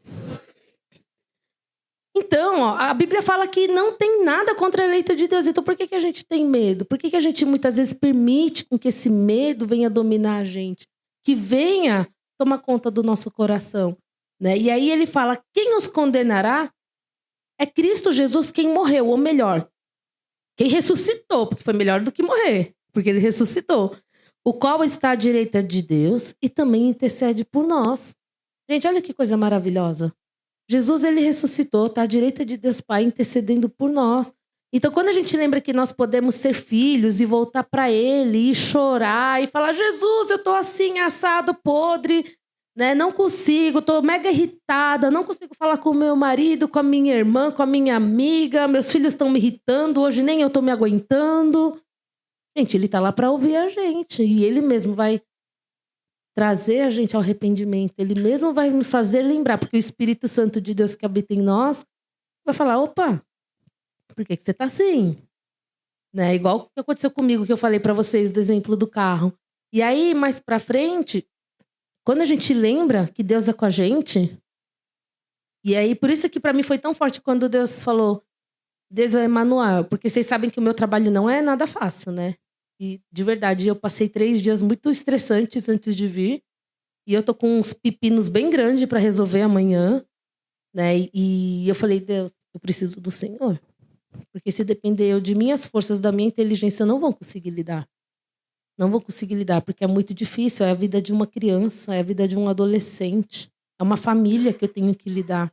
Então, ó, a Bíblia fala que não tem nada contra eleito de Deus. Então por que a gente tem medo? Por que a gente muitas vezes permite com que esse medo venha dominar a gente? Que venha tomar conta do nosso coração, né? E aí ele fala, quem os condenará? É Cristo Jesus quem morreu, ou melhor, quem ressuscitou, porque foi melhor do que morrer, porque ele ressuscitou. O qual está à direita de Deus e também intercede por nós. Gente, olha que coisa maravilhosa. Jesus, ele ressuscitou, está à direita de Deus Pai, intercedendo por nós. Então, quando a gente lembra que nós podemos ser filhos e voltar para Ele, e chorar, e falar, Jesus, eu estou assim, assado, podre, né? Não consigo, estou mega irritada, não consigo falar com o meu marido, com a minha irmã, com a minha amiga, meus filhos estão me irritando, hoje nem eu estou me aguentando. Gente, Ele está lá para ouvir a gente, e Ele mesmo vai trazer a gente ao arrependimento. Ele mesmo vai nos fazer lembrar, porque o Espírito Santo de Deus que habita em nós vai falar, opa, por que você tá assim? Né? Igual o que aconteceu comigo, que eu falei para vocês do exemplo do carro. E aí, mais pra frente, quando a gente lembra que Deus é com a gente, e aí, por isso que para mim foi tão forte quando Deus falou, Deus é Emmanuel, porque vocês sabem que o meu trabalho não é nada fácil, né? E, de verdade, eu passei 3 dias muito estressantes antes de vir. E eu tô com uns pepinos bem grandes para resolver amanhã, né? E eu falei, Deus, eu preciso do Senhor. Porque se depender eu de minhas forças, da minha inteligência, eu não vou conseguir lidar. Não vou conseguir lidar, porque é muito difícil. É a vida de uma criança, é a vida de um adolescente. É uma família que eu tenho que lidar.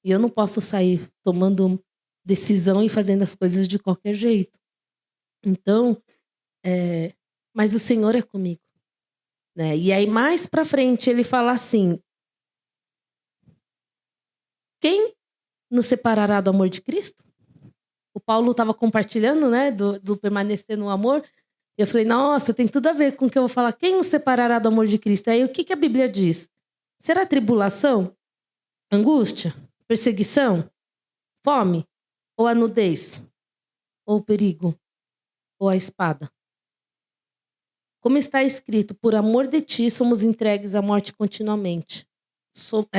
E eu não posso sair tomando decisão e fazendo as coisas de qualquer jeito. Então, mas o Senhor é comigo, né? E aí mais para frente ele fala assim: quem nos separará do amor de Cristo? O Paulo estava compartilhando, né, do permanecer no amor. E eu falei, nossa, tem tudo a ver com o que eu vou falar. Quem nos separará do amor de Cristo? Aí o que a Bíblia diz? Será tribulação? Angústia? Perseguição? Fome? Ou a nudez? Ou o perigo? Ou a espada? Como está escrito, por amor de ti somos entregues à morte continuamente.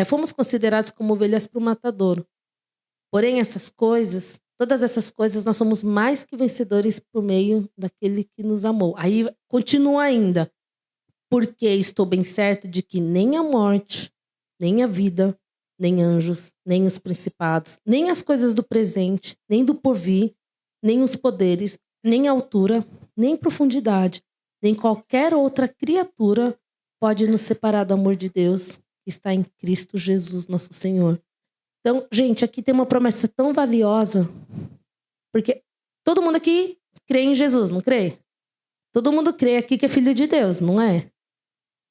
Fomos considerados como ovelhas para o matadouro. Porém, todas essas coisas, nós somos mais que vencedores por meio daquele que nos amou. Aí continua ainda. Porque estou bem certo de que nem a morte, nem a vida, nem anjos, nem os principados, nem as coisas do presente, nem do porvir, nem os poderes, nem a altura, nem profundidade, nem qualquer outra criatura pode nos separar do amor de Deus que está em Cristo Jesus, nosso Senhor. Então, gente, aqui tem uma promessa tão valiosa, porque todo mundo aqui crê em Jesus, não crê? Todo mundo crê aqui que é filho de Deus, não é?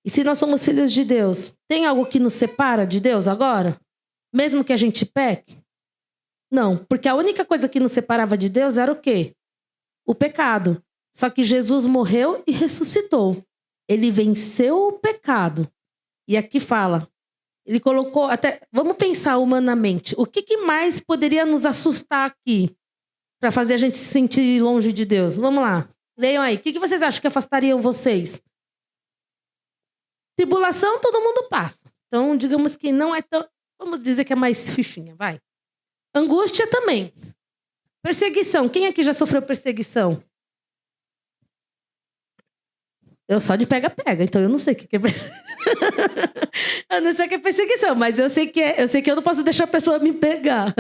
E se nós somos filhos de Deus, tem algo que nos separa de Deus agora? Mesmo que a gente peque? Não, porque a única coisa que nos separava de Deus era o quê? O pecado. Só que Jesus morreu e ressuscitou. Ele venceu o pecado. E aqui fala, ele colocou, até, vamos pensar humanamente, o que mais poderia nos assustar aqui para fazer a gente se sentir longe de Deus? Vamos lá, leiam aí. O que vocês acham que afastariam vocês? Tribulação todo mundo passa. Então, digamos que não é tão... Vamos dizer que é mais fichinha, vai. Angústia também. Perseguição. Quem aqui já sofreu perseguição? Eu só de pega-pega, então eu não sei o que é perseguição. Eu não sei o que é perseguição, mas eu sei que eu não posso deixar a pessoa me pegar.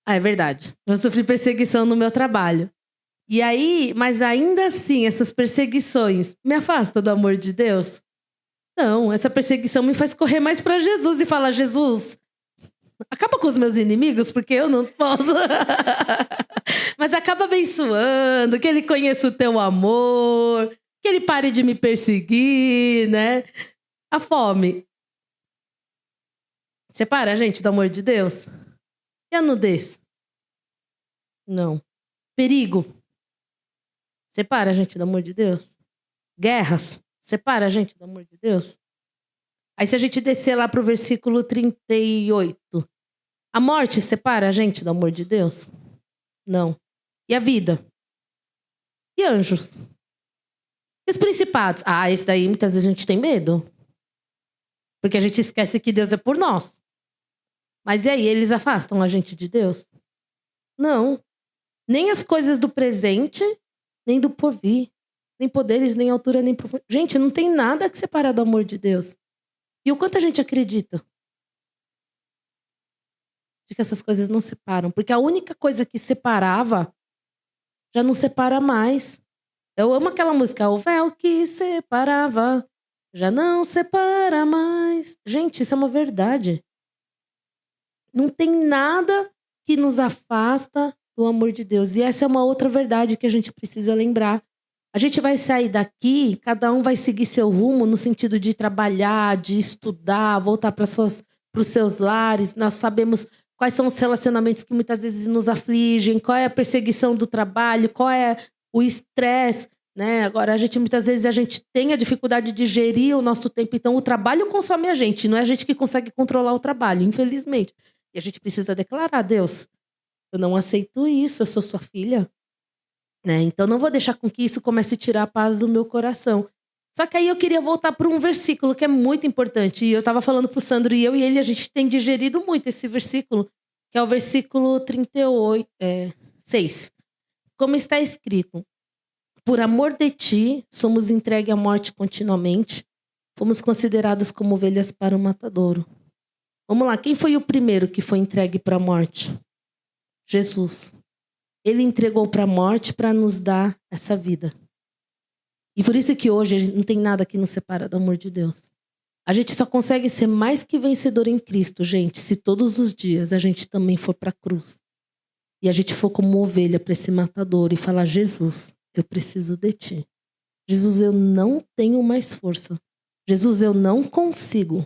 Ah, é verdade. Eu sofri perseguição no meu trabalho. E aí, mas ainda assim, essas perseguições me afastam do amor de Deus? Não, essa perseguição me faz correr mais para Jesus e falar: Jesus, acaba com os meus inimigos, porque eu não posso. Mas acaba abençoando, que ele conheça o teu amor, que ele pare de me perseguir, né? A fome separa a gente do amor de Deus? E a nudez? Não. Perigo separa a gente do amor de Deus? Guerras separa a gente do amor de Deus? Aí se a gente descer lá pro versículo 38, a morte separa a gente do amor de Deus? Não. E a vida? E anjos? E os principados? Ah, esse daí muitas vezes a gente tem medo. Porque a gente esquece que Deus é por nós. Mas e aí, eles afastam a gente de Deus? Não. Nem as coisas do presente, nem do porvir. Nem poderes, nem altura, nem profundidade. Gente, não tem nada que separar do amor de Deus. E o quanto a gente acredita de que essas coisas não separam. Porque a única coisa que separava, já não separa mais. Eu amo aquela música, o véu que separava, já não separa mais. Gente, isso é uma verdade. Não tem nada que nos afasta do amor de Deus. E essa é uma outra verdade que a gente precisa lembrar. A gente vai sair daqui, cada um vai seguir seu rumo no sentido de trabalhar, de estudar, voltar para os seus lares. Nós sabemos quais são os relacionamentos que muitas vezes nos afligem, qual é a perseguição do trabalho, qual é o estresse, né? Agora, muitas vezes a gente tem a dificuldade de gerir o nosso tempo, então o trabalho consome a gente, não é a gente que consegue controlar o trabalho, infelizmente. E a gente precisa declarar: Deus, eu não aceito isso, eu sou sua filha, né? Então não vou deixar com que isso comece a tirar a paz do meu coração. Só que aí eu queria voltar para um versículo que é muito importante. E eu estava falando para o Sandro, e eu e ele, a gente tem digerido muito esse versículo, que é o versículo 38, 6. Como está escrito: por amor de ti, somos entregues à morte continuamente, fomos considerados como ovelhas para o matadouro. Vamos lá, quem foi o primeiro que foi entregue para a morte? Jesus. Ele entregou para a morte para nos dar essa vida. E por isso que hoje não tem nada que nos separa do amor de Deus. A gente só consegue ser mais que vencedor em Cristo, gente, se todos os dias a gente também for para a cruz. E a gente for como ovelha para esse matadouro e falar: Jesus, eu preciso de ti. Jesus, eu não tenho mais força. Jesus, eu não consigo.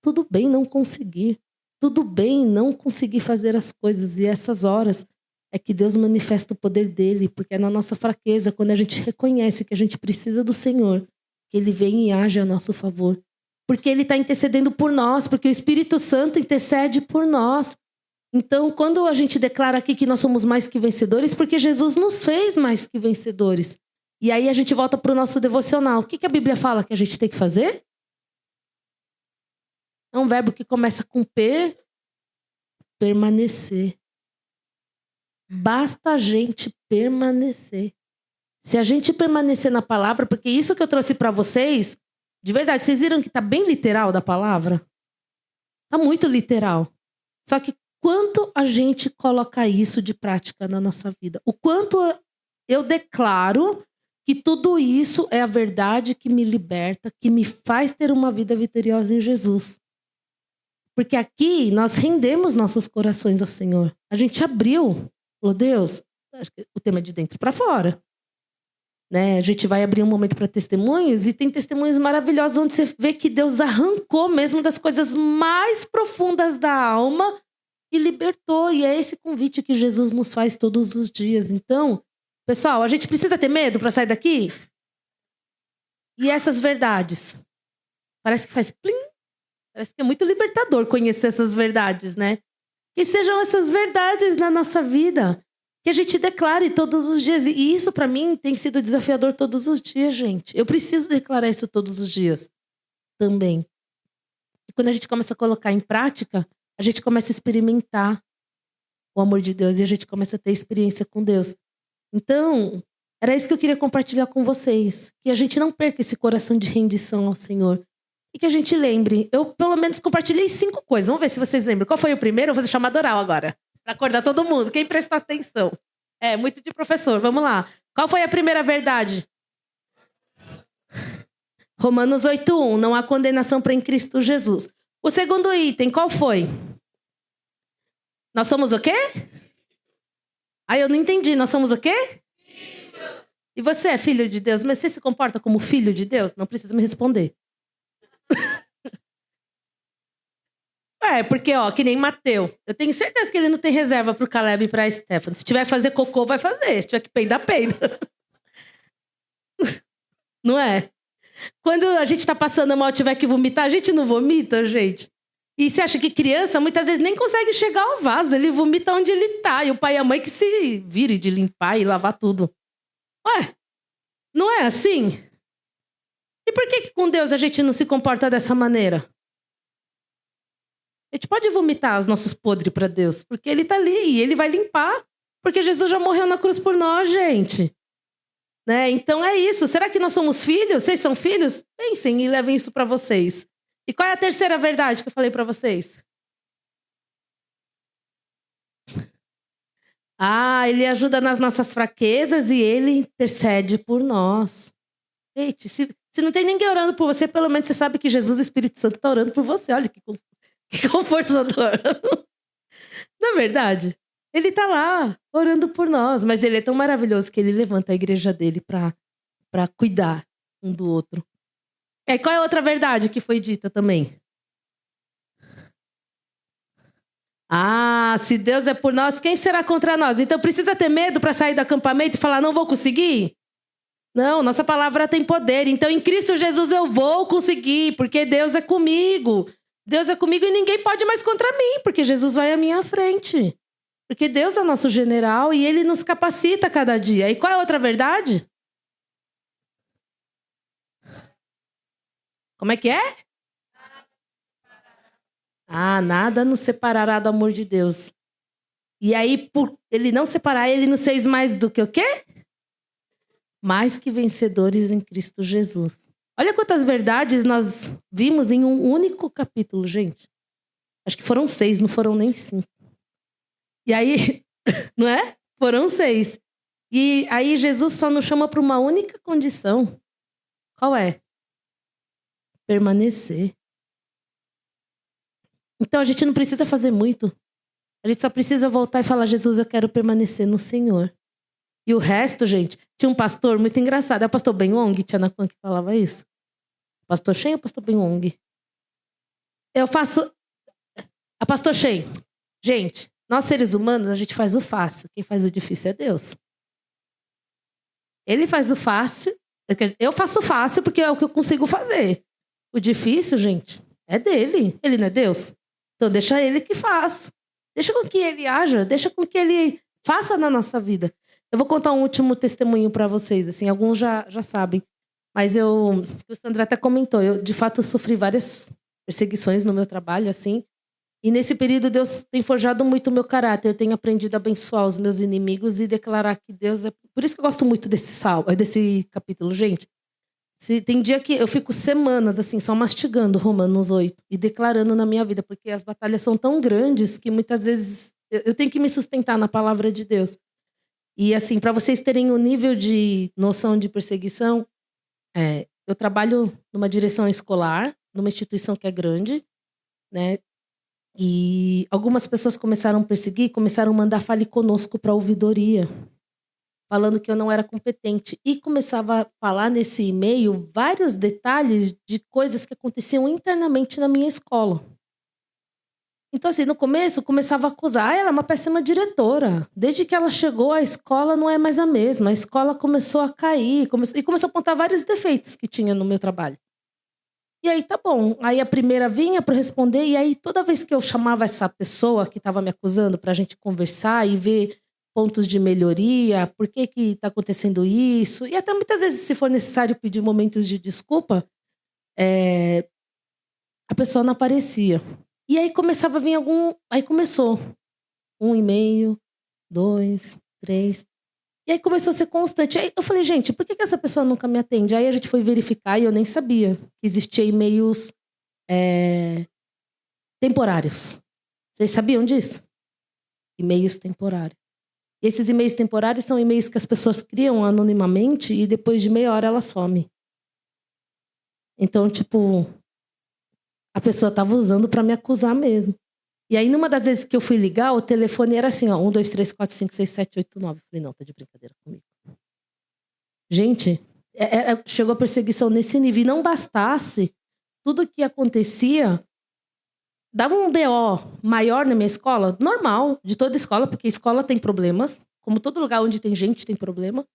Tudo bem não conseguir. Tudo bem não conseguir fazer as coisas. E essas horas é que Deus manifesta o poder dele, porque é na nossa fraqueza, quando a gente reconhece que a gente precisa do Senhor, que ele vem e age a nosso favor. Porque ele está intercedendo por nós, porque o Espírito Santo intercede por nós. Então, quando a gente declara aqui que nós somos mais que vencedores, porque Jesus nos fez mais que vencedores. E aí a gente volta para o nosso devocional. O que a Bíblia fala que a gente tem que fazer? É um verbo que começa com permanecer. Basta a gente permanecer. Se a gente permanecer na palavra, porque isso que eu trouxe para vocês, de verdade, vocês viram que está bem literal da palavra? Está muito literal. Só que quanto a gente coloca isso de prática na nossa vida? O quanto eu declaro que tudo isso é a verdade que me liberta, que me faz ter uma vida vitoriosa em Jesus. Porque aqui nós rendemos nossos corações ao Senhor. A gente abriu. Falou: Deus, acho que o tema é de dentro para fora. Né? A gente vai abrir um momento para testemunhos, e tem testemunhos maravilhosos onde você vê que Deus arrancou mesmo das coisas mais profundas da alma e libertou. E é esse convite que Jesus nos faz todos os dias. Então, pessoal, a gente precisa ter medo para sair daqui? E essas verdades? Parece que faz plim. Parece que é muito libertador conhecer essas verdades, né? Que sejam essas verdades na nossa vida. Que a gente declare todos os dias. E isso, para mim, tem sido desafiador todos os dias, gente. Eu preciso declarar isso todos os dias. também. E quando a gente começa a colocar em prática, a gente começa a experimentar o amor de Deus e a gente começa a ter experiência com Deus. Então, era isso que eu queria compartilhar com vocês. Que a gente não perca esse coração de rendição ao Senhor. E que a gente lembre. Eu, pelo menos, compartilhei 5 coisas. Vamos ver se vocês lembram. Qual foi o primeiro? Eu vou fazer chamada oral agora. Para acordar todo mundo. Quem prestar atenção? É, muito de professor. Vamos lá. Qual foi a primeira verdade? Romanos 8:1. Não há condenação para em Cristo Jesus. O segundo item, qual foi? Nós somos o quê? Eu não entendi. Nós somos o quê? E você é filho de Deus? Mas você se comporta como filho de Deus? Não precisa me responder. Porque, que nem Mateu. Eu tenho certeza que ele não tem reserva pro Caleb e pra Stephanie. Se tiver que fazer cocô, vai fazer. Se tiver que peidar, peida. Não é? Quando a gente tá passando mal e tiver que vomitar, a gente não vomita, gente? E você acha que criança, muitas vezes, nem consegue chegar ao vaso. Ele vomita onde ele tá. E o pai e a mãe que se vire de limpar e lavar tudo. Não é assim? E por que com Deus a gente não se comporta dessa maneira? A gente pode vomitar os nossos podres para Deus, porque Ele tá ali e Ele vai limpar, porque Jesus já morreu na cruz por nós, gente. Né? Então é isso. Será que nós somos filhos? Vocês são filhos? Pensem e levem isso para vocês. E qual é a terceira verdade que eu falei para vocês? Ele ajuda nas nossas fraquezas e Ele intercede por nós. Gente, se não tem ninguém orando por você, pelo menos você sabe que Jesus, o Espírito Santo, está orando por você. Olha que confortador. Não é verdade? Ele está lá, orando por nós. Mas Ele é tão maravilhoso que Ele levanta a igreja dele para cuidar um do outro. Qual é a outra verdade que foi dita também? Se Deus é por nós, quem será contra nós? Então precisa ter medo para sair do acampamento e falar, não vou conseguir? Não, nossa palavra tem poder. Então em Cristo Jesus eu vou conseguir, porque Deus é comigo. Deus é comigo e ninguém pode mais contra mim, porque Jesus vai à minha frente. Porque Deus é o nosso general e Ele nos capacita a cada dia. E qual é a outra verdade? Como é que é? Nada nos separará do amor de Deus. E aí, por Ele não separar, Ele nos fez mais do que o quê? Mais que vencedores em Cristo Jesus. Olha quantas verdades nós vimos em um único capítulo, gente. Acho que foram 6, não foram nem 5. E aí, não é? Foram 6. E aí Jesus só nos chama para uma única condição. Qual é? Permanecer. Então a gente não precisa fazer muito. A gente só precisa voltar e falar, Jesus, eu quero permanecer no Senhor. E o resto, gente, tinha um pastor muito engraçado. É o pastor Ben Wong, Tianaquan, que falava isso? Pastor Shen ou pastor Ben Wong? A pastor Shen. Gente, nós seres humanos, a gente faz o fácil. Quem faz o difícil é Deus. Ele faz o fácil. Eu faço o fácil porque é o que eu consigo fazer. O difícil, gente, é dele. Ele não é Deus? Então deixa ele que faz. Deixa com que ele haja. Deixa com que ele faça na nossa vida. Eu vou contar um último testemunho para vocês. Assim, alguns já sabem. Mas o Sandra até comentou. Eu, de fato, sofri várias perseguições no meu trabalho, assim. E nesse período, Deus tem forjado muito o meu caráter. Eu tenho aprendido a abençoar os meus inimigos e declarar que Deus é... Por isso que eu gosto muito desse capítulo, gente. Tem dia que eu fico semanas, assim, só mastigando Romanos 8 e declarando na minha vida, porque as batalhas são tão grandes que muitas vezes eu tenho que me sustentar na palavra de Deus. E, assim, para vocês terem um nível de noção de perseguição, eu trabalho numa direção escolar, numa instituição que é grande, né? E algumas pessoas começaram a perseguir, começaram a mandar fale conosco para a ouvidoria, falando que eu não era competente. E começava a falar nesse e-mail vários detalhes de coisas que aconteciam internamente na minha escola. Então, assim, no começo, começava a acusar. Ela é uma péssima diretora. Desde que ela chegou, a escola não é mais a mesma. A escola começou a cair e começou a apontar vários defeitos que tinha no meu trabalho. E aí, tá bom. Aí a primeira vinha para responder, e aí toda vez que eu chamava essa pessoa que estava me acusando para a gente conversar e ver pontos de melhoria, por que está acontecendo isso, e até muitas vezes, se for necessário, pedir momentos de desculpa, a pessoa não aparecia. E aí começava a vir aí começou 1 e-mail, 2, 3. E aí começou a ser constante. Aí eu falei: "Gente, por que essa pessoa nunca me atende?" Aí a gente foi verificar e eu nem sabia que existia e-mails, temporários. Vocês sabiam disso? E-mails temporários. Esses e-mails temporários são e-mails que as pessoas criam anonimamente e depois de meia hora ela some. Então, tipo, a pessoa estava usando para me acusar mesmo. E aí, numa das vezes que eu fui ligar, o telefone era assim, ó, 1, 2, 3, 4, 5, 6, 7, 8, 9. Falei: "Não, tá de brincadeira comigo". Gente, chegou a perseguição nesse nível. E não bastasse, tudo que acontecia dava um BO maior na minha escola, normal, de toda escola, porque escola tem problemas, como todo lugar onde tem gente tem problema.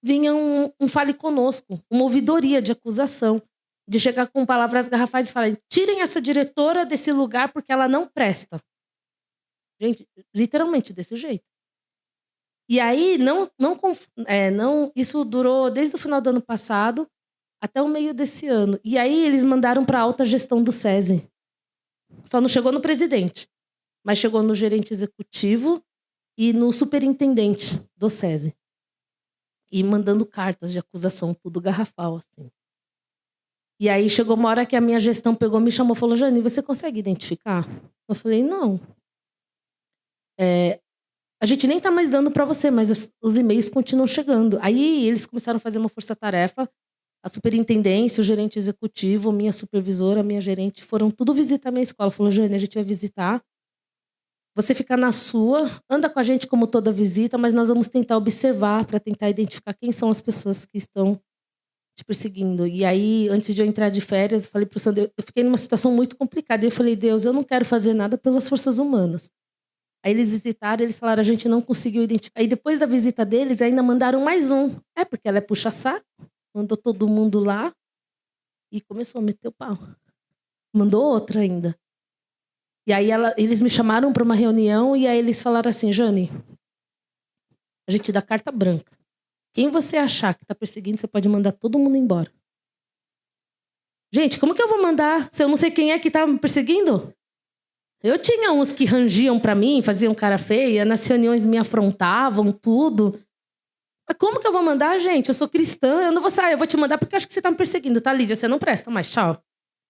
Vinha um fale conosco, uma ouvidoria de acusação, de chegar com palavras garrafais e falar: "Tirem essa diretora desse lugar porque ela não presta". Gente, literalmente desse jeito. E aí não, isso durou desde o final do ano passado até o meio desse ano. E aí eles mandaram para alta gestão do SESI. Só não chegou no presidente, mas chegou no gerente executivo e no superintendente do SESI. E mandando cartas de acusação, tudo garrafal, assim. E aí chegou uma hora que a minha gestão pegou, me chamou e falou: "Jane, você consegue identificar?" Eu falei: "Não. A gente nem tá mais dando para você, mas os e-mails continuam chegando". Aí eles começaram a fazer uma força-tarefa, a superintendência, o gerente executivo, minha supervisora, minha gerente, foram tudo visitar a minha escola. Falou: "Jane, a gente vai visitar, você fica na sua, anda com a gente como toda visita, mas nós vamos tentar observar para tentar identificar quem são as pessoas que estão te perseguindo". E aí, antes de eu entrar de férias, eu falei para o Senhor, eu fiquei numa situação muito complicada. E eu falei: "Deus, eu não quero fazer nada pelas forças humanas". Aí eles visitaram, eles falaram: "A gente não conseguiu identificar". Aí depois da visita deles, ainda mandaram mais um. Porque ela é puxa-saco, mandou todo mundo lá e começou a meter o pau. Mandou outra ainda. E aí eles me chamaram para uma reunião e aí eles falaram assim: "Jane, a gente dá carta branca. Quem você achar que tá perseguindo, você pode mandar todo mundo embora". Gente, como que eu vou mandar se eu não sei quem é que tá me perseguindo? Eu tinha uns que rangiam pra mim, faziam cara feia, nas reuniões me afrontavam, tudo. Mas como que eu vou mandar, gente? Eu sou cristã, eu não vou sair, eu vou te mandar porque eu acho que você tá me perseguindo, tá, Lídia? Você não presta mais, tchau.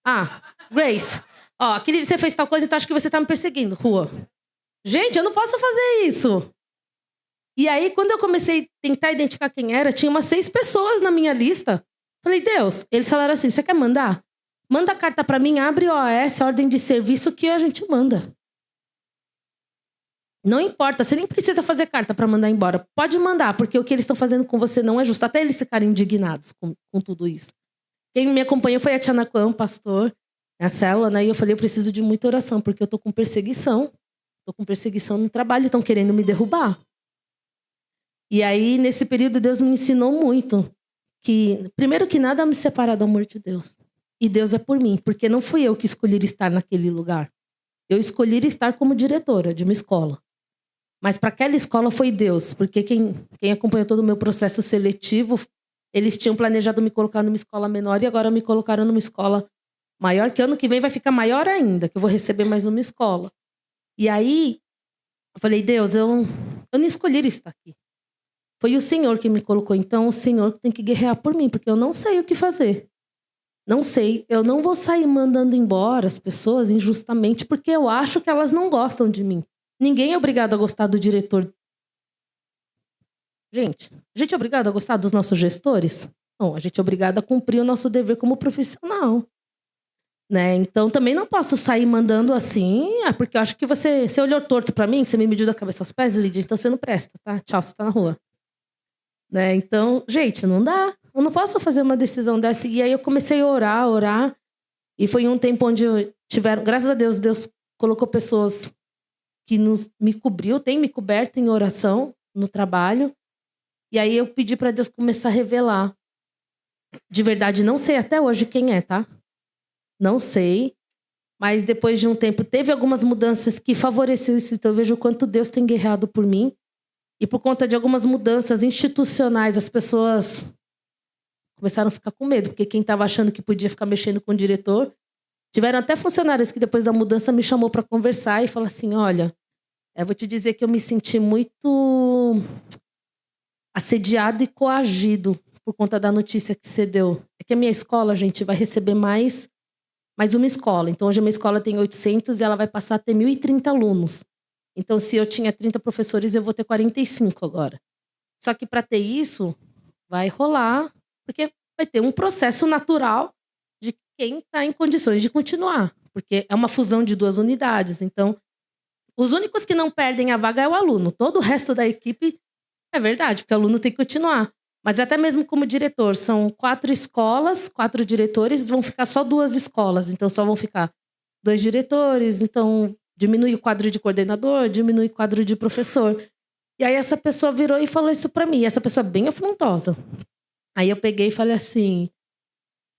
Ah, Grace, ó, aquele dia você fez tal coisa, então acho que você tá me perseguindo, rua. Gente, eu não posso fazer isso. E aí, quando eu comecei a tentar identificar quem era, tinha umas 6 pessoas na minha lista. Falei: "Deus", eles falaram assim: "Você quer mandar? Manda a carta pra mim, abre OAS, ordem de serviço, que a gente manda. Não importa, você nem precisa fazer carta pra mandar embora. Pode mandar, porque o que eles estão fazendo com você não é justo". Até eles ficarem indignados com tudo isso. Quem me acompanhou foi a Tia Naquã, um pastor, na célula, né? E eu falei: "Eu preciso de muita oração, porque eu tô com perseguição. Tô com perseguição no trabalho, estão querendo me derrubar". E aí, nesse período, Deus me ensinou muito que, primeiro que nada me separa do amor de Deus. E Deus é por mim, porque não fui eu que escolhi estar naquele lugar. Eu escolhi estar como diretora de uma escola. Mas para aquela escola foi Deus, porque quem acompanhou todo o meu processo seletivo, eles tinham planejado me colocar numa escola menor e agora me colocaram numa escola maior, que ano que vem vai ficar maior ainda, que eu vou receber mais uma escola. E aí, eu falei: "Deus, eu não escolhi estar aqui. Foi o Senhor que me colocou, então o Senhor tem que guerrear por mim, porque eu não sei o que fazer. Não sei, eu não vou sair mandando embora as pessoas injustamente, porque eu acho que elas não gostam de mim. Ninguém é obrigado a gostar do diretor". Gente, a gente é obrigado a gostar dos nossos gestores? Não, a gente é obrigado a cumprir o nosso dever como profissional, né? Então também não posso sair mandando assim, porque eu acho que você olhou torto pra mim, você me mediu da cabeça aos pés, Lídia, então você não presta, tá? Tchau, você tá na rua. Né? Então, gente, não dá. Eu não posso fazer uma decisão dessa. E aí eu comecei a orar. E foi um tempo onde graças a Deus, Deus colocou pessoas que me cobriu, tem me coberto em oração no trabalho. E aí eu pedi para Deus começar a revelar. De verdade, não sei até hoje quem é, tá? Não sei. Mas depois de um tempo, teve algumas mudanças que favoreceram isso. Então eu vejo o quanto Deus tem guerreado por mim. E por conta de algumas mudanças institucionais, as pessoas começaram a ficar com medo. Porque quem estava achando que podia ficar mexendo com o diretor, Tiveram até funcionários que depois da mudança me chamou para conversar e falou assim: olha, eu vou te dizer que eu me senti muito assediado e coagido por conta da notícia que você deu. É que a minha escola, gente, vai receber mais uma escola. Então, hoje a minha escola tem 800 e ela vai passar a ter 1.030 alunos. Então, se eu tinha 30 professores, eu vou ter 45 agora. Só que para ter isso, vai rolar, porque vai ter um processo natural de quem está em condições de continuar. Porque é uma fusão de 2 unidades. Então, os únicos que não perdem a vaga é o aluno. Todo o resto da equipe é verdade, porque o aluno tem que continuar. Mas até mesmo como diretor, são 4 escolas, 4 diretores, vão ficar só 2 escolas. Então, só vão ficar 2 diretores. Então, diminui o quadro de coordenador, diminui o quadro de professor. E aí, essa pessoa virou e falou isso pra mim. Essa pessoa bem afrontosa. Aí, eu peguei e falei assim,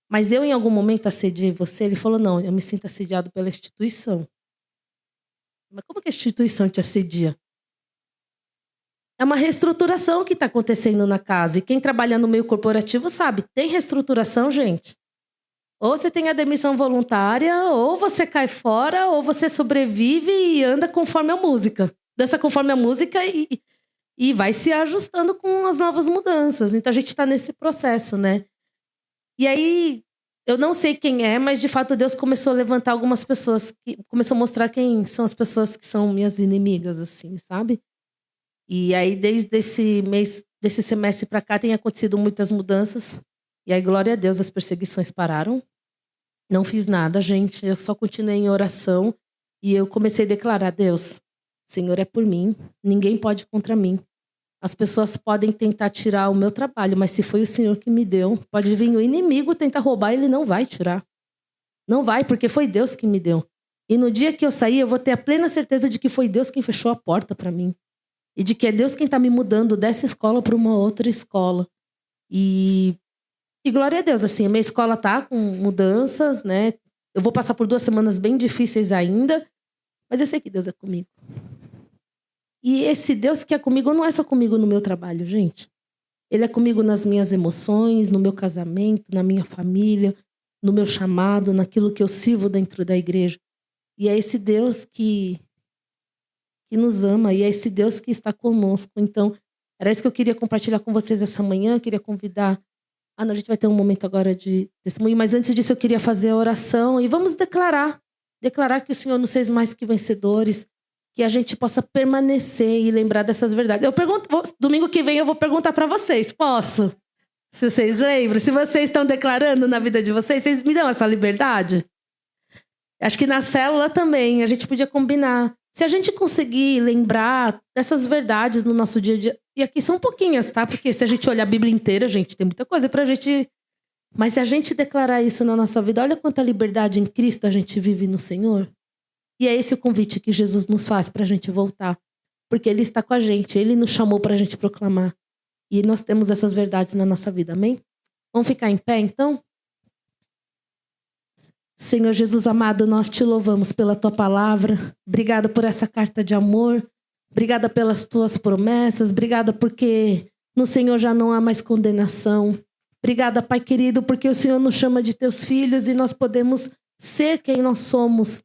mas eu em algum momento assediei você? Ele falou, não, eu me sinto assediado pela instituição. Mas como que a instituição te assedia? É uma reestruturação que está acontecendo na casa. E quem trabalha no meio corporativo sabe, tem reestruturação, gente. Ou você tem a demissão voluntária, ou você cai fora, ou você sobrevive e anda conforme a música. Dança conforme a música e vai se ajustando com as novas mudanças. Então a gente está nesse processo, né? E aí, eu não sei quem é, mas de fato Deus começou a levantar algumas pessoas, começou a mostrar quem são as pessoas que são minhas inimigas, assim, sabe? E aí, desde desse semestre para cá, tem acontecido muitas mudanças. E aí, glória a Deus, as perseguições pararam. Não fiz nada, gente. Eu só continuei em oração. E eu comecei a declarar, Deus, o Senhor é por mim. Ninguém pode contra mim. As pessoas podem tentar tirar o meu trabalho, mas se foi o Senhor que me deu, pode vir o inimigo tentar roubar, ele não vai tirar. Não vai, porque foi Deus que me deu. E no dia que eu sair, eu vou ter a plena certeza de que foi Deus quem fechou a porta para mim. E de que é Deus quem está me mudando dessa escola para uma outra escola. E glória a Deus, assim, a minha escola tá com mudanças, né? Eu vou passar por 2 semanas bem difíceis ainda, mas eu sei que Deus é comigo. E esse Deus que é comigo não é só comigo no meu trabalho, gente. Ele é comigo nas minhas emoções, no meu casamento, na minha família, no meu chamado, naquilo que eu sirvo dentro da igreja. E é esse Deus que nos ama, e é esse Deus que está conosco. Então, era isso que eu queria compartilhar com vocês essa manhã. Eu queria convidar... não, a gente vai ter um momento agora de testemunho, mas antes disso eu queria fazer a oração. E vamos declarar que o Senhor nos fez mais que vencedores, que a gente possa permanecer e lembrar dessas verdades. Domingo que vem eu vou perguntar para vocês, posso? Se vocês lembram, se vocês estão declarando na vida de vocês, vocês me dão essa liberdade? Acho que na célula também, a gente podia combinar. Se a gente conseguir lembrar dessas verdades no nosso dia a dia, e aqui são pouquinhas, tá? Porque se a gente olhar a Bíblia inteira, gente, tem muita coisa pra gente... Mas se a gente declarar isso na nossa vida, olha quanta liberdade em Cristo a gente vive no Senhor. E é esse o convite que Jesus nos faz pra gente voltar. Porque Ele está com a gente, Ele nos chamou pra gente proclamar. E nós temos essas verdades na nossa vida, amém? Vamos ficar em pé, então? Senhor Jesus amado, nós te louvamos pela tua palavra. Obrigada por essa carta de amor. Obrigada pelas tuas promessas. Obrigada porque no Senhor já não há mais condenação. Obrigada, Pai querido, porque o Senhor nos chama de teus filhos e nós podemos ser quem nós somos.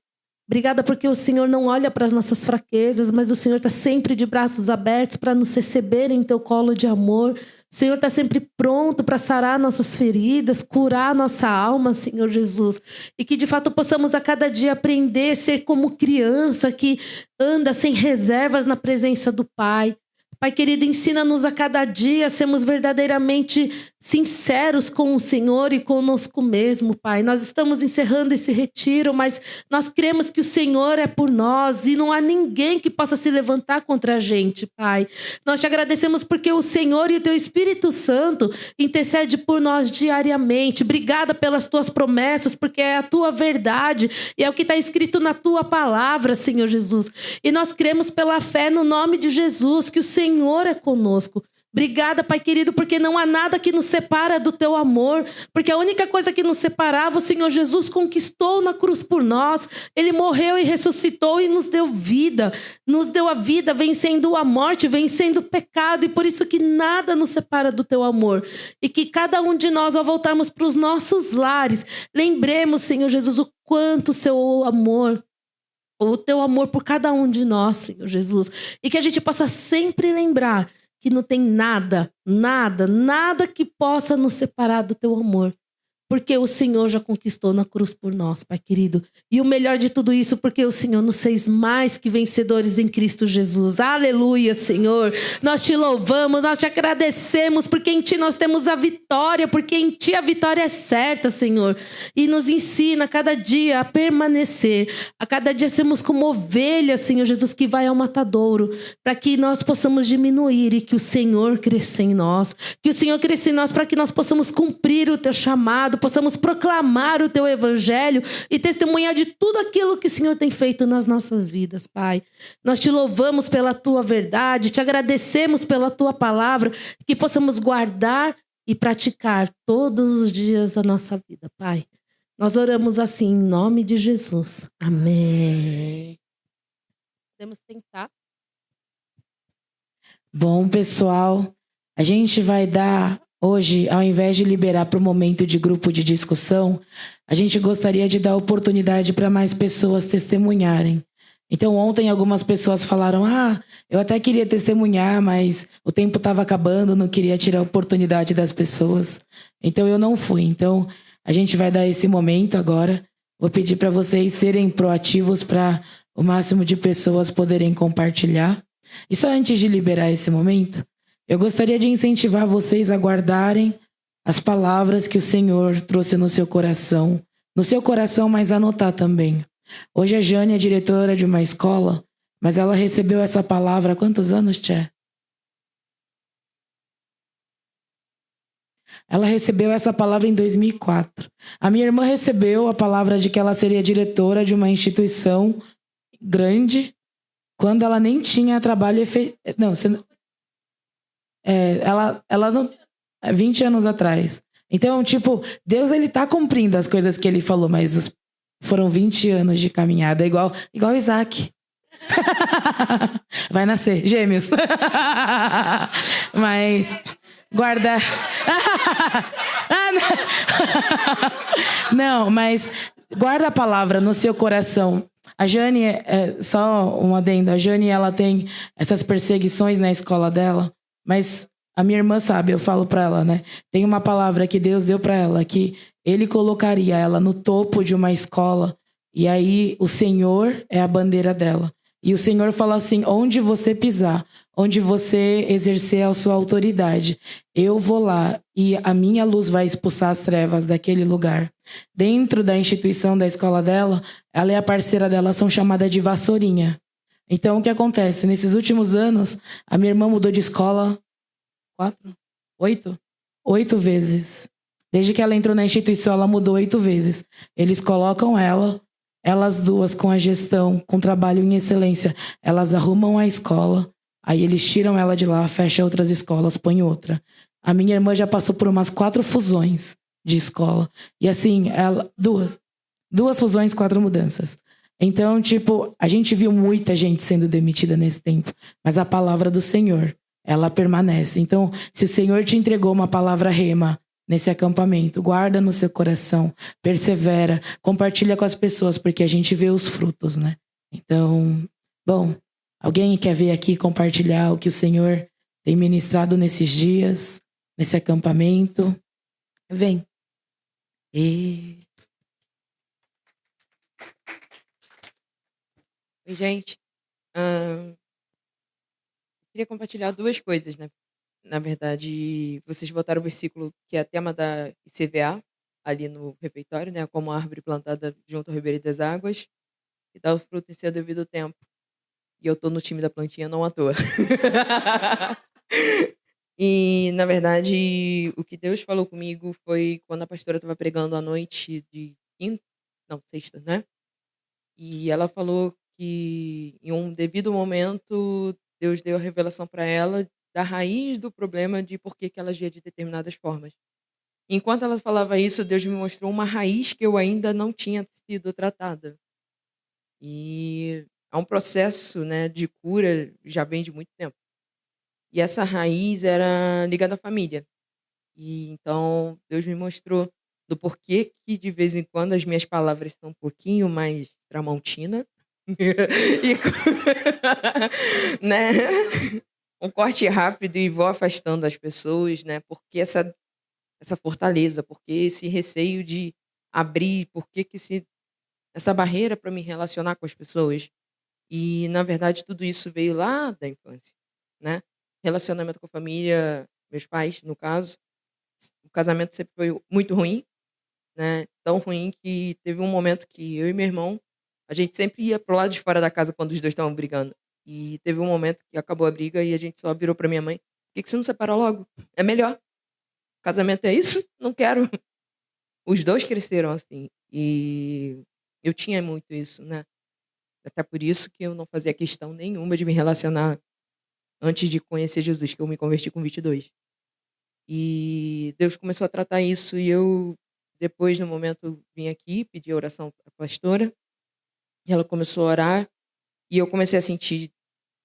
Obrigada porque o Senhor não olha para as nossas fraquezas, mas o Senhor está sempre de braços abertos para nos receber em teu colo de amor. O Senhor está sempre pronto para sarar nossas feridas, curar nossa alma, Senhor Jesus. E que de fato possamos a cada dia aprender a ser como criança que anda sem reservas na presença do Pai. Pai querido, ensina-nos a cada dia a sermos verdadeiramente sinceros com o Senhor e conosco mesmo, Pai. Nós estamos encerrando esse retiro, mas nós cremos que o Senhor é por nós e não há ninguém que possa se levantar contra a gente, Pai. Nós te agradecemos porque o Senhor e o teu Espírito Santo intercede por nós diariamente. Obrigada pelas tuas promessas, porque é a tua verdade e é o que está escrito na tua palavra, Senhor Jesus. E nós cremos pela fé no nome de Jesus, que o Senhor é conosco. Obrigada, Pai querido, porque não há nada que nos separa do teu amor, porque a única coisa que nos separava, o Senhor Jesus conquistou na cruz por nós. Ele morreu e ressuscitou e nos deu vida, nos deu a vida, vencendo a morte, vencendo o pecado, e por isso que nada nos separa do teu amor. E que cada um de nós, ao voltarmos para os nossos lares, lembremos, Senhor Jesus, o quanto o seu amor, o teu amor por cada um de nós, Senhor Jesus, e que a gente possa sempre lembrar que não tem nada, nada, nada que possa nos separar do teu amor. Porque o Senhor já conquistou na cruz por nós, Pai querido. E o melhor de tudo isso, porque o Senhor nos fez mais que vencedores em Cristo Jesus. Aleluia, Senhor. Nós te louvamos, nós te agradecemos, porque em Ti nós temos a vitória, porque em Ti a vitória é certa, Senhor. E nos ensina a cada dia a permanecer, a cada dia sermos como ovelhas, Senhor Jesus, que vai ao matadouro, para que nós possamos diminuir e que o Senhor cresça em nós. Que o Senhor cresça em nós para que nós possamos cumprir o Teu chamado, possamos proclamar o Teu evangelho e testemunhar de tudo aquilo que o Senhor tem feito nas nossas vidas, Pai. Nós te louvamos pela Tua verdade, te agradecemos pela Tua palavra, que possamos guardar e praticar todos os dias da nossa vida, Pai. Nós oramos assim em nome de Jesus. Amém. Podemos tentar. Bom, pessoal, a gente vai dar hoje, ao invés de liberar para o momento de grupo de discussão, a gente gostaria de dar oportunidade para mais pessoas testemunharem. Então, ontem algumas pessoas falaram, eu até queria testemunhar, mas o tempo estava acabando, não queria tirar a oportunidade das pessoas. Então, eu não fui. Então, a gente vai dar esse momento agora. Vou pedir para vocês serem proativos para o máximo de pessoas poderem compartilhar. E só antes de liberar esse momento, eu gostaria de incentivar vocês a guardarem as palavras que o Senhor trouxe no seu coração, mas anotar também. Hoje a Jane é diretora de uma escola, mas ela recebeu essa palavra há quantos anos, Tchê? Ela recebeu essa palavra em 2004. A minha irmã recebeu a palavra de que ela seria diretora de uma instituição grande, quando ela nem tinha trabalho efetivo. Não, ela não. 20 anos atrás. Então, Deus ele tá cumprindo as coisas que ele falou, mas foram 20 anos de caminhada, igual Isaac. Vai nascer, gêmeos. Mas guarda. Não, mas guarda a palavra no seu coração. A Jane, só um adendo, a Jane ela tem essas perseguições na escola dela, mas a minha irmã sabe, eu falo para ela, né? Tem uma palavra que Deus deu para ela, que ele colocaria ela no topo de uma escola, e aí o Senhor é a bandeira dela. E o Senhor fala assim, onde você pisar, onde você exercer a sua autoridade, eu vou lá e a minha luz vai expulsar as trevas daquele lugar. Dentro da instituição da escola dela, ela e a parceira dela são chamadas de vassourinha. Então, o que acontece? Nesses últimos anos, a minha irmã mudou de escola 8 vezes. Desde que ela entrou na instituição, ela mudou 8 vezes. Eles colocam elas duas com a gestão, com trabalho em excelência. Elas arrumam a escola, aí eles tiram ela de lá, fecham outras escolas, põem outra. A minha irmã já passou por umas 4 fusões de escola. E assim, duas fusões, 4 mudanças. Então, a gente viu muita gente sendo demitida nesse tempo. Mas a palavra do Senhor, ela permanece. Então, se o Senhor te entregou uma palavra rema nesse acampamento, guarda no seu coração, persevera, compartilha com as pessoas, porque a gente vê os frutos, né? Então, bom, alguém quer vir aqui compartilhar o que o Senhor tem ministrado nesses dias, nesse acampamento? Vem. Oi, gente. Queria compartilhar 2 coisas, né? Na verdade, vocês botaram o versículo que é tema da ICVA, ali no refeitório, né? Como a árvore plantada junto ao ribeiro das águas, e dá o fruto em seu devido tempo. E eu tô no time da plantinha não à toa. E, na verdade, o que Deus falou comigo foi quando a pastora estava pregando à noite de sexta, né? E ela falou que em um devido momento Deus deu a revelação para ela da raiz do problema de por que ela agia de determinadas formas. Enquanto ela falava isso, Deus me mostrou uma raiz que eu ainda não tinha sido tratada. E é um processo, né, de cura, já vem de muito tempo. E essa raiz era ligada à família. E então Deus me mostrou do porquê que de vez em quando as minhas palavras são um pouquinho mais tramontina. E né, um corte rápido e vou afastando as pessoas, né, porque essa fortaleza, porque esse receio de abrir, porque que essa barreira para me relacionar com as pessoas. E, na verdade, tudo isso veio lá da infância, né. Relacionamento com a família, meus pais, no caso, o casamento sempre foi muito ruim, né, tão ruim que teve um momento que eu e meu irmão, a gente sempre ia para o lado de fora da casa quando os 2 estavam brigando. E teve um momento que acabou a briga e a gente só virou para minha mãe: "Por que que você não separa logo? É melhor. Casamento é isso? Não quero". Os 2 cresceram assim, e eu tinha muito isso, né. Até por isso que eu não fazia questão nenhuma de me relacionar antes de conhecer Jesus, que eu me converti com 22. E Deus começou a tratar isso e eu depois no momento vim aqui, pedi oração pra pastora, e ela começou a orar, e eu comecei a sentir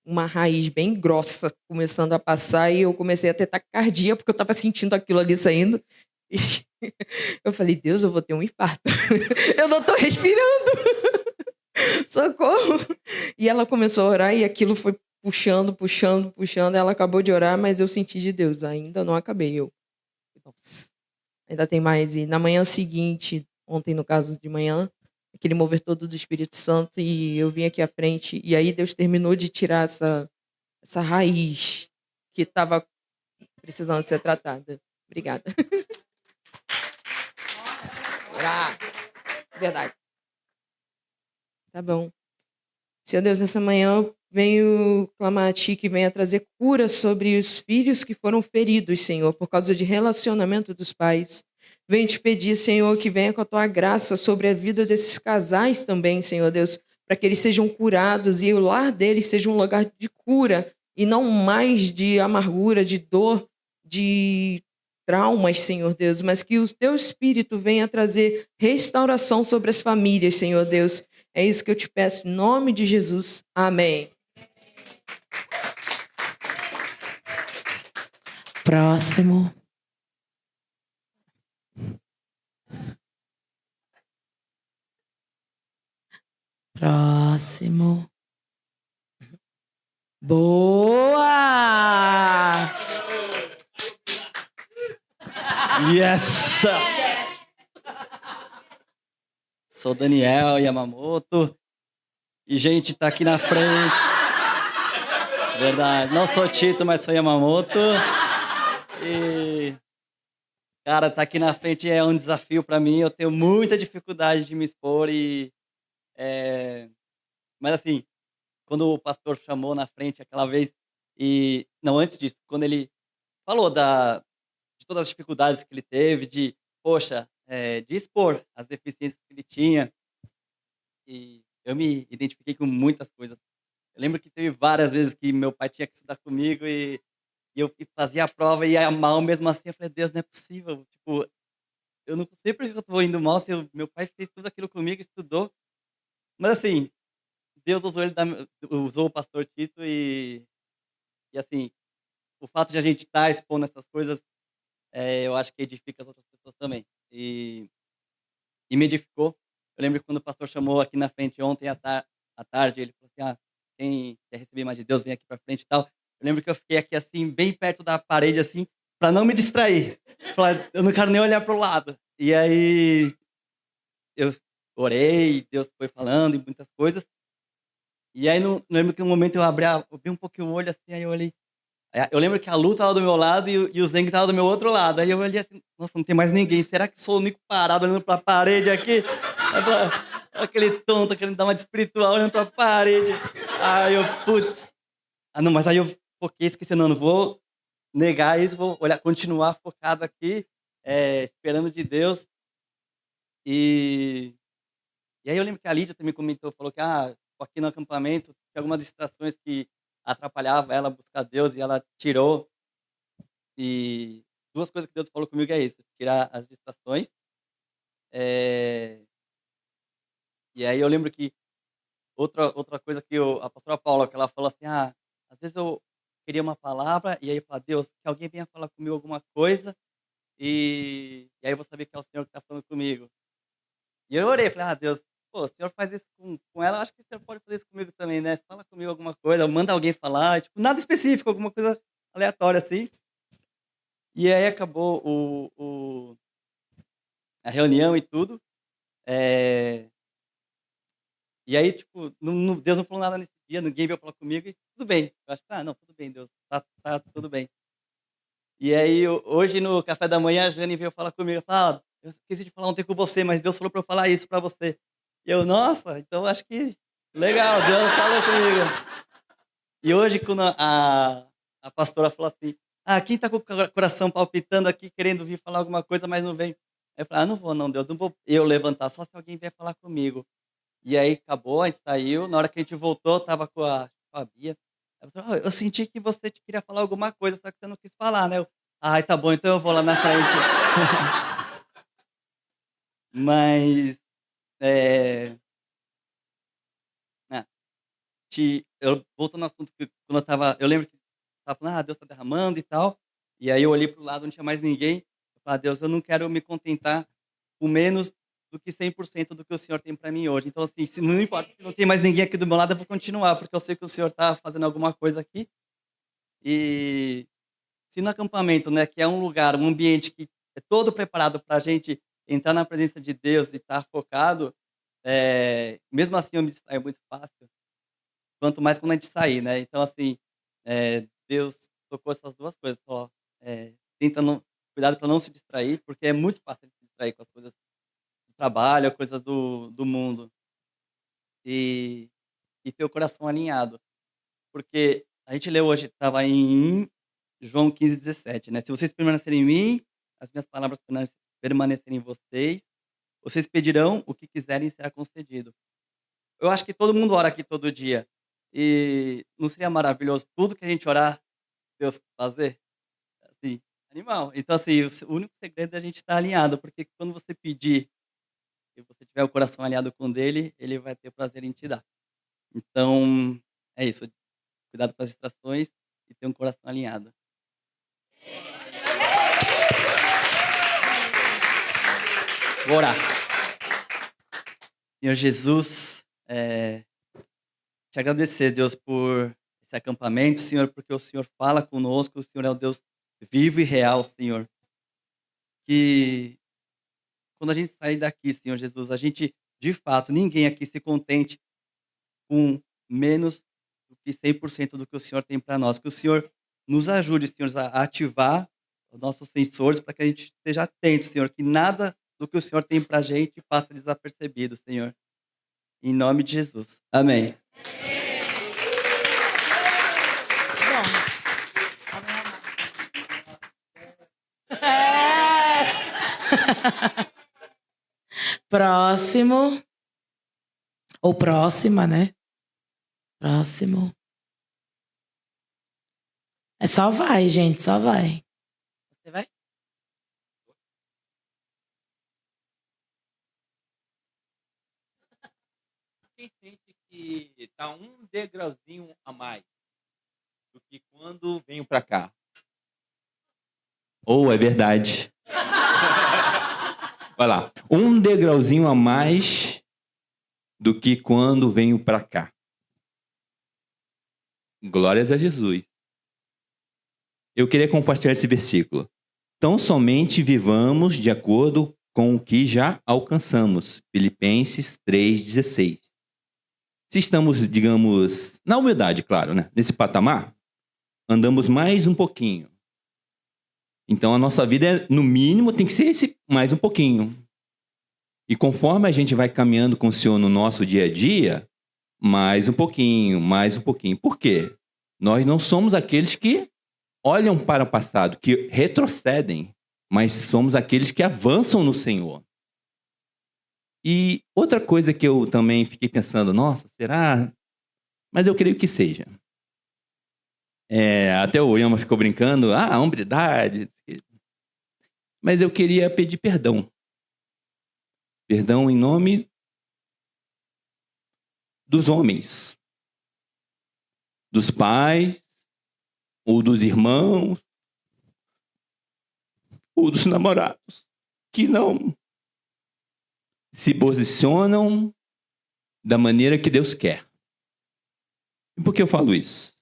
uma raiz bem grossa começando a passar e eu comecei a ter taquicardia, porque eu estava sentindo aquilo ali saindo. E eu falei: "Deus, eu vou ter um infarto. Eu não tô respirando. Socorro". E ela começou a orar e aquilo foi puxando, puxando, puxando. Ela acabou de orar, mas eu senti de Deus: "Ainda não acabei". Eu: "Nossa, ainda tem mais". E na manhã seguinte, ontem no caso de manhã, aquele mover todo do Espírito Santo e eu vim aqui à frente, e aí Deus terminou de tirar essa raiz que estava precisando ser tratada. Obrigada. Ah, verdade. Tá bom. Senhor Deus, nessa manhã eu venho clamar a Ti que venha trazer cura sobre os filhos que foram feridos, Senhor, por causa de relacionamento dos pais. Venho te pedir, Senhor, que venha com a Tua graça sobre a vida desses casais também, Senhor Deus, para que eles sejam curados e o lar deles seja um lugar de cura e não mais de amargura, de dor, de traumas, Senhor Deus, mas que o Teu Espírito venha trazer restauração sobre as famílias, Senhor Deus. É isso que eu te peço, em nome de Jesus. Amém. Próximo. Próximo. Boa! Yes! Sou Daniel Yamamoto. E, gente, tá aqui na frente. Verdade. Não sou Tito, mas sou Yamamoto. E, cara, tá aqui na frente é um desafio pra mim. Eu tenho muita dificuldade de me expor mas, assim, quando o pastor chamou na frente aquela vez não, antes disso, quando ele falou de todas as dificuldades que ele teve, poxa, de expor as deficiências que ele tinha, e eu me identifiquei com muitas coisas. Eu lembro que teve várias vezes que meu pai tinha que estudar comigo e eu fazia a prova e ia mal mesmo assim. Eu falei: "Deus, não é possível, tipo, eu não sei por que eu tô indo mal se meu pai fez tudo aquilo comigo, estudou". Mas assim, Deus usou usou o pastor Tito e assim, o fato de a gente estar expondo essas coisas, eu acho que edifica as outras pessoas também. E me edificou. Eu lembro que quando o pastor chamou aqui na frente ontem à tarde, ele falou assim: "Ah, quem quer receber mais de Deus, vem aqui pra frente e tal". Eu lembro que eu fiquei aqui, assim, bem perto da parede, assim, pra não me distrair. Falar: "Eu não quero nem olhar pro lado". E aí eu orei, Deus foi falando e muitas coisas. E aí lembro que no momento eu abri um pouquinho o olho, assim, aí eu olhei. Eu lembro que a Lu estava do meu lado e o Zeng estava do meu outro lado. Aí eu olhei assim: "Nossa, não tem mais ninguém. Será que sou o único parado olhando pra parede aqui?" Aí eu aquele tonto querendo dar uma de espiritual olhando pra parede. Aí eu: "Putz". Ah, não, mas aí eu foquei, esqueci: "Não, não vou negar isso, vou olhar, continuar focado aqui, esperando de Deus". E e aí eu lembro que a Lídia também comentou, falou que: "Ah, tô aqui no acampamento, tem algumas distrações que atrapalhava ela a buscar Deus e ela tirou. E 2 coisas que Deus falou comigo é isso: tirar as distrações. eh, e aí eu lembro que outra coisa que a pastora Paula, que ela falou assim: "Ah, às vezes eu queria uma palavra, e aí eu falava: 'Deus, que alguém venha falar comigo alguma coisa, e aí eu vou saber que é o Senhor que está falando comigo'". E eu orei, falei: "Ah, Deus, pô, o Senhor faz isso com ela, eu acho que o Senhor pode fazer isso comigo também, né, fala comigo alguma coisa, manda alguém falar", tipo, nada específico, alguma coisa aleatória, assim. E aí acabou a reunião e tudo, eh, e aí, tipo, Deus não falou nada nesse dia, ninguém veio falar comigo e tudo bem. Eu acho que: "Ah, não, tudo bem, Deus, tá tudo bem". E aí hoje no café da manhã a Jane veio falar comigo, fala: "Ah, eu esqueci de falar ontem com você, mas Deus falou pra eu falar isso pra você". E eu: "Nossa, então acho que legal, Deus falou comigo". E hoje quando a pastora falou assim: "Ah, quem tá com o coração palpitando aqui, querendo vir falar alguma coisa, mas não vem?". Aí eu falei: "Ah, não vou não, Deus, não vou eu levantar, só se alguém vier falar comigo". E aí acabou, a gente saiu, na hora que a gente voltou, estava com a Bia, ela falou: "Ó, eu senti que você queria falar alguma coisa, só que você não quis falar, né". Eu: "Ai, tá bom, então eu vou lá na frente". Mas, eh, ah, eu voltando ao assunto que quando eu lembro que estava falando: "Ah, Deus está derramando e tal", e aí eu olhei para o lado, não tinha mais ninguém, eu falei: "Ah, Deus, eu não quero me contentar com menos do que 100% do que o Senhor tem para mim hoje. Então, assim, se não importa se não tem mais ninguém aqui do meu lado, eu vou continuar, porque eu sei que o Senhor está fazendo alguma coisa aqui". E se no acampamento, né, que é um lugar, um ambiente que é todo preparado para a gente entrar na presença de Deus e estar focado, mesmo assim eu me distraio muito fácil, quanto mais quando a gente sair, né. Então, assim, Deus tocou essas 2 coisas, falou: "Tenta não cuidado para não se distrair", porque é muito fácil a gente se distrair com as coisas do trabalho, coisas do mundo, e ter o coração alinhado. Porque a gente leu hoje, estava em João 15:17, né: "Se vocês permanecerem em mim, as minhas palavras permanecerem em vocês, vocês pedirão o que quiserem e será concedido". Eu acho que todo mundo ora aqui todo dia, e não seria maravilhoso tudo que a gente orar, Deus fazer? Assim, animal. Então, assim, o único segredo é a gente estar alinhado, porque quando você pedir e você tiver o coração alinhado com o dele, ele vai ter prazer em te dar. Então, é isso, cuidado com as distrações e ter um coração alinhado. Vou orar. Senhor Jesus, te agradecer, Deus, por esse acampamento, Senhor, porque o Senhor fala conosco, o Senhor é o Deus vivo e real, Senhor. Que quando a gente sair daqui, Senhor Jesus, a gente, de fato, ninguém aqui se contente com menos do que 100% do que o Senhor tem para nós. Que o Senhor nos ajude, Senhor, a ativar os nossos sensores para que a gente esteja atento, Senhor, que nada do que o Senhor tem para a gente passa desapercebido, Senhor. Em nome de Jesus. Amém. Próximo. Ou próxima, né? Próximo. É só vai, gente, só vai. Você vai? Quem sente que está um degrauzinho a mais do que quando venho para cá? Ou é verdade? Vai lá. Um degrauzinho a mais do que quando venho para cá. Glórias a Jesus. Eu queria compartilhar esse versículo. Tão somente vivamos de acordo com o que já alcançamos. Filipenses 3,16. Se estamos, digamos, na humildade, claro, né? Nesse patamar, andamos mais um pouquinho. Então a nossa vida, no mínimo, tem que ser esse mais um pouquinho. E conforme a gente vai caminhando com o Senhor no nosso dia a dia, mais um pouquinho, mais um pouquinho. Por quê? Nós não somos aqueles que olham para o passado, que retrocedem, mas somos aqueles que avançam no Senhor. E outra coisa que eu também fiquei pensando, nossa, será? Mas eu creio que seja. Até o Yama ficou brincando, hombridade. Mas eu queria pedir perdão. Perdão em nome dos homens, dos pais, ou dos irmãos, ou dos namorados, que não se posicionam da maneira que Deus quer. E por que eu falo isso?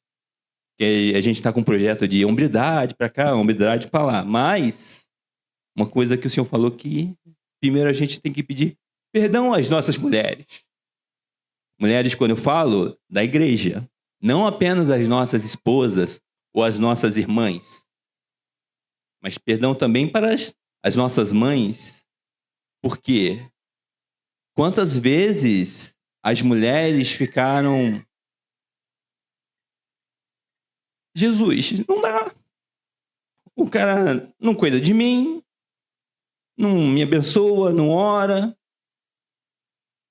Porque a gente está com um projeto de hombridade para cá, hombridade para lá. Mas, uma coisa que o senhor falou que, primeiro a gente tem que pedir perdão às nossas mulheres. Mulheres, quando eu falo, da igreja. Não apenas às nossas esposas ou às nossas irmãs. Mas perdão também para as nossas mães. Por quê? Quantas vezes as mulheres ficaram... Jesus, não dá. O cara não cuida de mim, não me abençoa, não ora.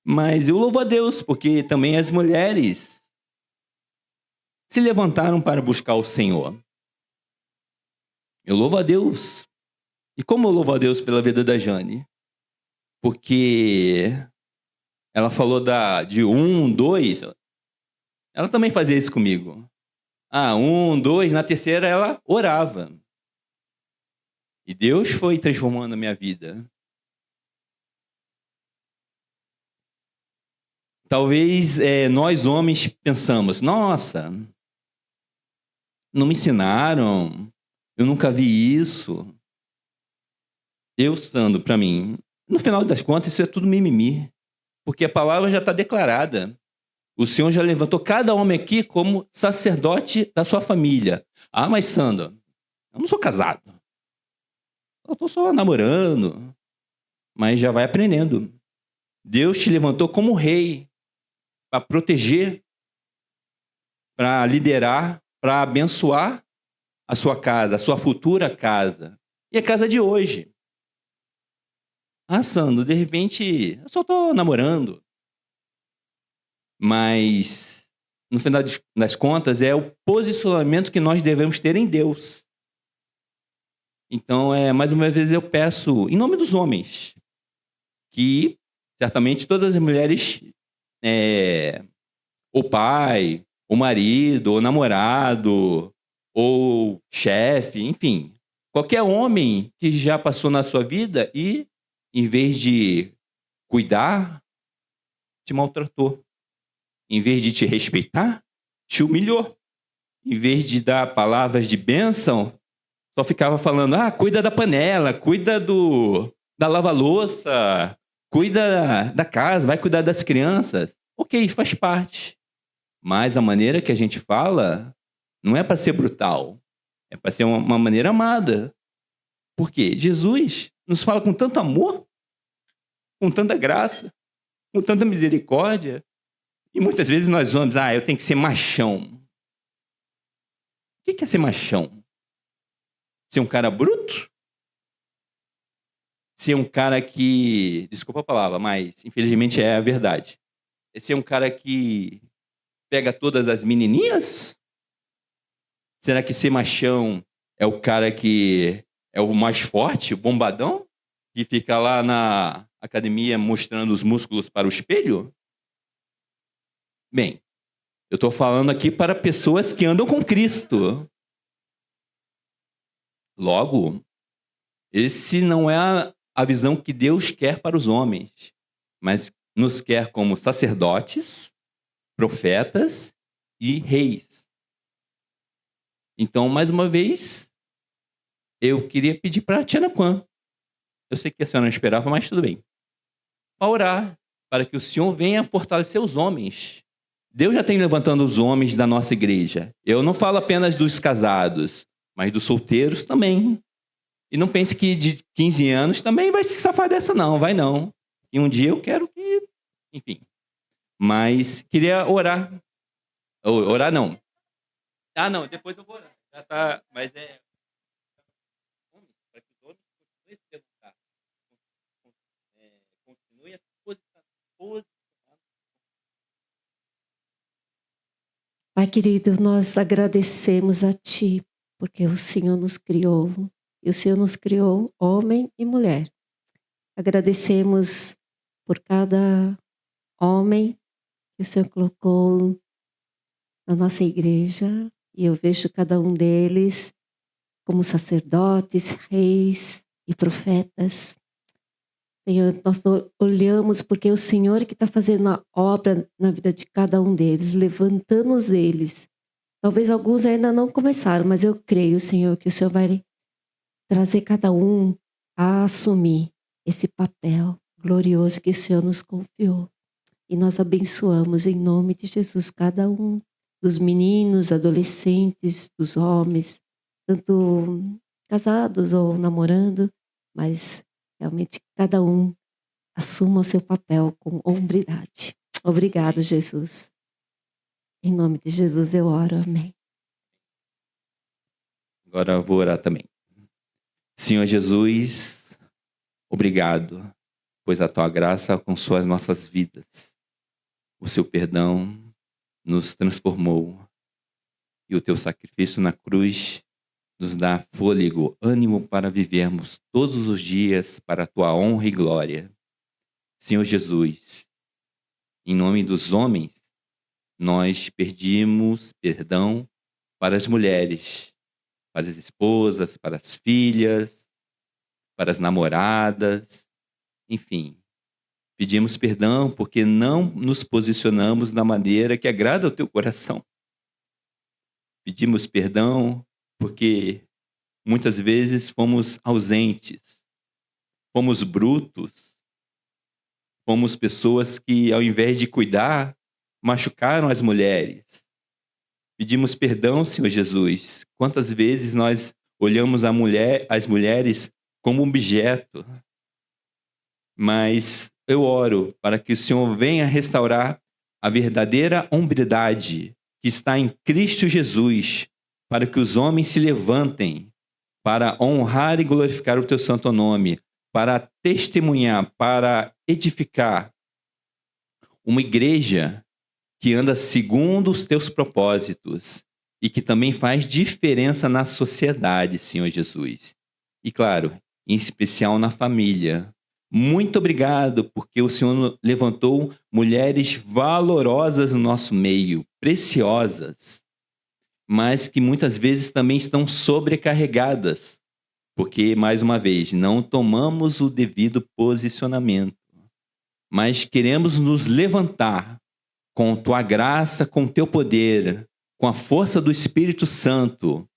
Mas eu louvo a Deus, porque também as mulheres se levantaram para buscar o Senhor. Eu louvo a Deus. E como eu louvo a Deus pela vida da Jane? Porque ela falou de 1, 2. Ela também fazia isso comigo. 1, 2, na terceira ela orava. E Deus foi transformando a minha vida. Talvez nós homens pensamos, nossa, não me ensinaram, eu nunca vi isso. Eu estando, para mim, no final das contas, isso é tudo mimimi. Porque a palavra já está declarada. O Senhor já levantou cada homem aqui como sacerdote da sua família. Mas Sandra, eu não sou casado. Eu estou só namorando. Mas já vai aprendendo. Deus te levantou como rei para proteger, para liderar, para abençoar a sua casa, a sua futura casa. E a casa de hoje. Sandro, de repente, eu só estou namorando. Mas, no final das contas, é o posicionamento que nós devemos ter em Deus. Então, mais uma vez eu peço, em nome dos homens, que certamente todas as mulheres, ou pai, ou marido, ou namorado, ou chefe, enfim, qualquer homem que já passou na sua vida e, em vez de cuidar, te maltratou. Em vez de te respeitar, te humilhou. Em vez de dar palavras de bênção, só ficava falando, cuida da panela, cuida da lava-louça, cuida da casa, vai cuidar das crianças. Ok, faz parte. Mas a maneira que a gente fala não é para ser brutal, é para ser uma maneira amada. Por quê? Jesus nos fala com tanto amor, com tanta graça, com tanta misericórdia. E muitas vezes nós vamos, eu tenho que ser machão. O que é ser machão? Ser um cara bruto? Ser um cara que... Desculpa a palavra, mas infelizmente é a verdade. É ser um cara que pega todas as menininhas? Será que ser machão é o cara que é o mais forte, o bombadão? Que fica lá na academia mostrando os músculos para o espelho? Bem, eu estou falando aqui para pessoas que andam com Cristo. Logo, esse não é a visão que Deus quer para os homens, mas nos quer como sacerdotes, profetas e reis. Então, mais uma vez, eu queria pedir para a Tiana Kwan. Eu sei que a senhora não esperava, mas tudo bem. Para orar, para que o Senhor venha fortalecer os homens. Deus já tem levantando os homens da nossa igreja. Eu não falo apenas dos casados, mas dos solteiros também. E não pense que de 15 anos também vai se safar dessa, não. Vai não. E um dia eu quero que... Enfim. Mas queria orar. Orar não. Não. Depois eu vou orar. Já tá... Mas é... Para que os homens continuem a se levantar. Continue a se posicionar. Pai querido, nós agradecemos a Ti, porque o Senhor nos criou, e o Senhor nos criou homem e mulher. Agradecemos por cada homem que o Senhor colocou na nossa igreja, e eu vejo cada um deles como sacerdotes, reis e profetas. Senhor, nós olhamos porque é o Senhor que está fazendo a obra na vida de cada um deles, levantando eles. Talvez alguns ainda não começaram, mas eu creio, Senhor, que o Senhor vai trazer cada um a assumir esse papel glorioso que o Senhor nos confiou. E nós abençoamos em nome de Jesus cada um dos meninos, adolescentes, dos homens, tanto casados ou namorando, mas realmente cada um assuma o seu papel com hombridade. Obrigado, Jesus. Em nome de Jesus eu oro, amém. Agora eu vou orar também. Senhor Jesus, obrigado, pois a tua graça alcançou as nossas vidas. O seu perdão nos transformou e o teu sacrifício na cruz nos dá fôlego, ânimo para vivermos todos os dias para a tua honra e glória. Senhor Jesus, em nome dos homens, nós pedimos perdão para as mulheres, para as esposas, para as filhas, para as namoradas, enfim. Pedimos perdão porque não nos posicionamos da maneira que agrada ao teu coração. Pedimos perdão porque muitas vezes fomos ausentes, fomos brutos, fomos pessoas que, ao invés de cuidar, machucaram as mulheres. Pedimos perdão, Senhor Jesus. Quantas vezes nós olhamos as mulheres como objeto. Mas eu oro para que o Senhor venha restaurar a verdadeira hombridade que está em Cristo Jesus, para que os homens se levantem para honrar e glorificar o teu santo nome, para testemunhar, para edificar uma igreja que anda segundo os teus propósitos e que também faz diferença na sociedade, Senhor Jesus. E claro, em especial na família. Muito obrigado, porque o Senhor levantou mulheres valorosas no nosso meio, preciosas, mas que muitas vezes também estão sobrecarregadas, porque, mais uma vez, não tomamos o devido posicionamento, mas queremos nos levantar com tua graça, com teu poder, com a força do Espírito Santo,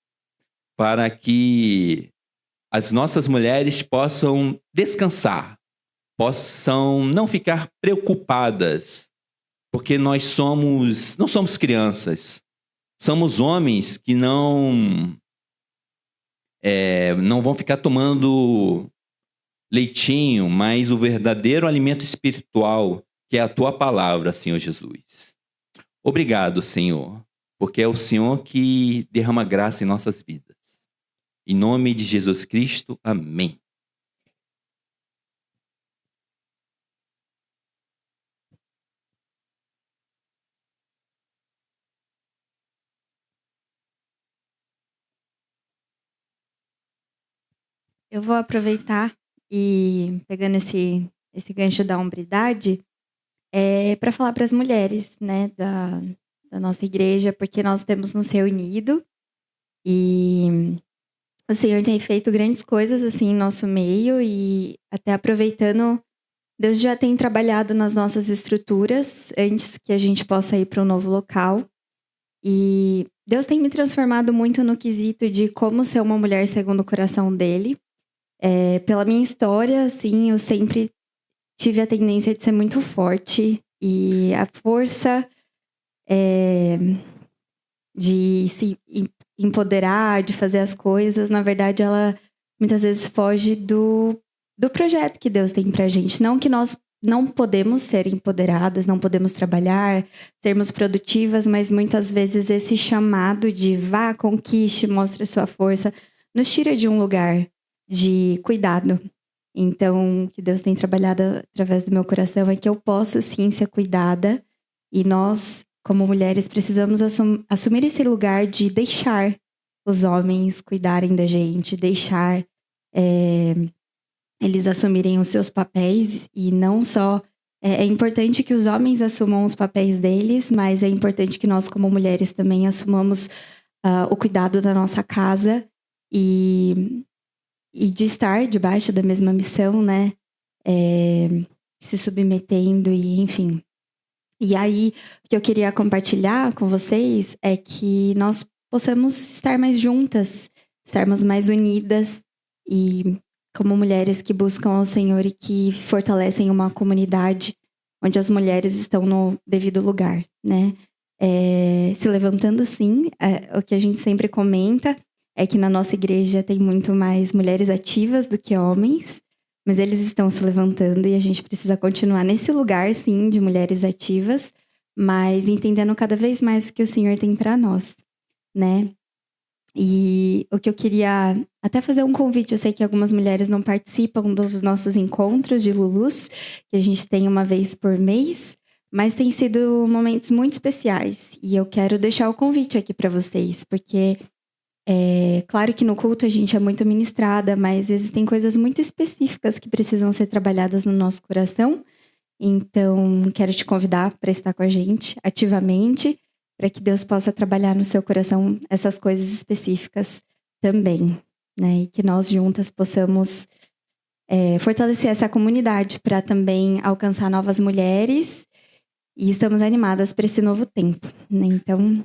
para que as nossas mulheres possam descansar, possam não ficar preocupadas, porque nós não somos crianças, somos homens que não vão ficar tomando leitinho, mas o verdadeiro alimento espiritual, que é a tua palavra, Senhor Jesus. Obrigado, Senhor, porque é o Senhor que derrama graça em nossas vidas. Em nome de Jesus Cristo, amém. Eu vou aproveitar e, pegando esse gancho da hombridade, para falar para as mulheres, né, da nossa igreja, porque nós temos nos reunido e o Senhor tem feito grandes coisas assim em nosso meio e até aproveitando, Deus já tem trabalhado nas nossas estruturas antes que a gente possa ir para um novo local. E Deus tem me transformado muito no quesito de como ser uma mulher segundo o coração dele. Pela minha história, assim, eu sempre tive a tendência de ser muito forte e a força de se empoderar, de fazer as coisas, na verdade, ela muitas vezes foge do projeto que Deus tem pra gente. Não que nós não podemos ser empoderadas, não podemos trabalhar, sermos produtivas, mas muitas vezes esse chamado de vá, conquiste, mostre sua força, nos tira de um lugar de cuidado. Então, o que Deus tem trabalhado através do meu coração é que eu posso sim ser cuidada e nós como mulheres, precisamos assumir esse lugar de deixar os homens cuidarem da gente, deixar eles assumirem os seus papéis e não só. É importante que os homens assumam os papéis deles, mas é importante que nós, como mulheres, também assumamos o cuidado da nossa casa e de estar debaixo da mesma missão, né? Se submetendo e, enfim. E aí, o que eu queria compartilhar com vocês é que nós possamos estar mais juntas, estarmos mais unidas e como mulheres que buscam ao Senhor e que fortalecem uma comunidade onde as mulheres estão no devido lugar, né? Se levantando, sim. O que a gente sempre comenta é que na nossa igreja tem muito mais mulheres ativas do que homens, mas eles estão se levantando e a gente precisa continuar nesse lugar, sim, de mulheres ativas, mas entendendo cada vez mais o que o Senhor tem para nós, né? E o que eu queria até fazer um convite, eu sei que algumas mulheres não participam dos nossos encontros de Lulus, que a gente tem uma vez por mês, mas tem sido momentos muito especiais. E eu quero deixar o convite aqui para vocês, porque claro que no culto a gente é muito ministrada, mas existem coisas muito específicas que precisam ser trabalhadas no nosso coração. Então, quero te convidar para estar com a gente ativamente, para que Deus possa trabalhar no seu coração essas coisas específicas também, né? E que nós juntas possamos fortalecer essa comunidade para também alcançar novas mulheres e estamos animadas para esse novo tempo, né? Então,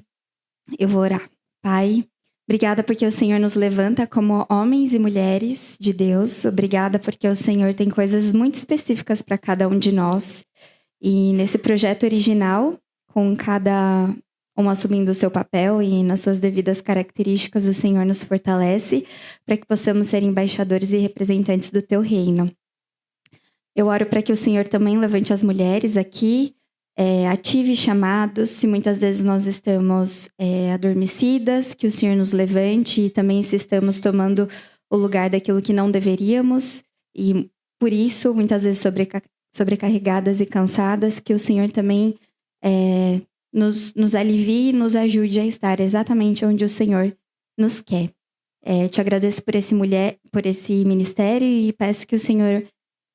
eu vou orar. Pai, obrigada porque o Senhor nos levanta como homens e mulheres de Deus. Obrigada porque o Senhor tem coisas muito específicas para cada um de nós. E nesse projeto original, com cada um assumindo o seu papel e nas suas devidas características, o Senhor nos fortalece para que possamos ser embaixadores e representantes do teu reino. Eu oro para que o Senhor também levante as mulheres aqui, ative chamados, se muitas vezes nós estamos adormecidas, que o Senhor nos levante e também se estamos tomando o lugar daquilo que não deveríamos e por isso muitas vezes sobrecarregadas e cansadas, que o Senhor também nos alivie e nos ajude a estar exatamente onde o Senhor nos quer. Te agradeço por esse ministério e peço que o Senhor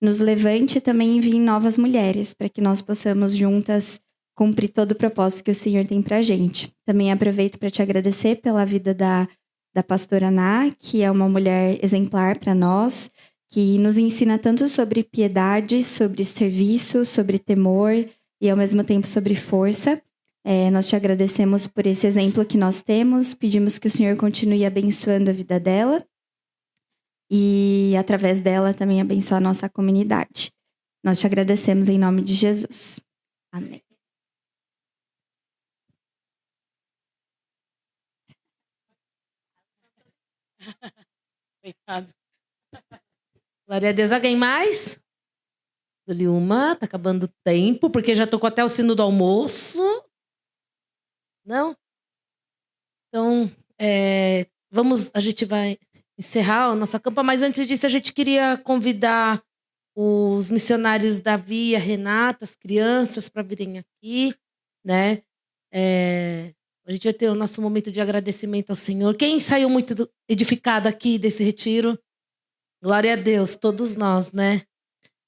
nos levante e também envie novas mulheres, para que nós possamos juntas cumprir todo o propósito que o Senhor tem para a gente. Também aproveito para te agradecer pela vida da pastora Ná, que é uma mulher exemplar para nós, que nos ensina tanto sobre piedade, sobre serviço, sobre temor e ao mesmo tempo sobre força. Nós te agradecemos por esse exemplo que nós temos, pedimos que o Senhor continue abençoando a vida dela e, através dela, também abençoar a nossa comunidade. Nós te agradecemos em nome de Jesus. Amém. Obrigado. Glória a Deus. Alguém mais? Dou-lhe uma, tá acabando o tempo, porque já tocou até o sino do almoço. Não? Então, a gente vai encerrar a nossa campa, mas antes disso a gente queria convidar os missionários Davi e a Renata, as crianças, para virem aqui, né? A gente vai ter o nosso momento de agradecimento ao Senhor. Quem saiu muito edificado aqui desse retiro? Glória a Deus, todos nós, né?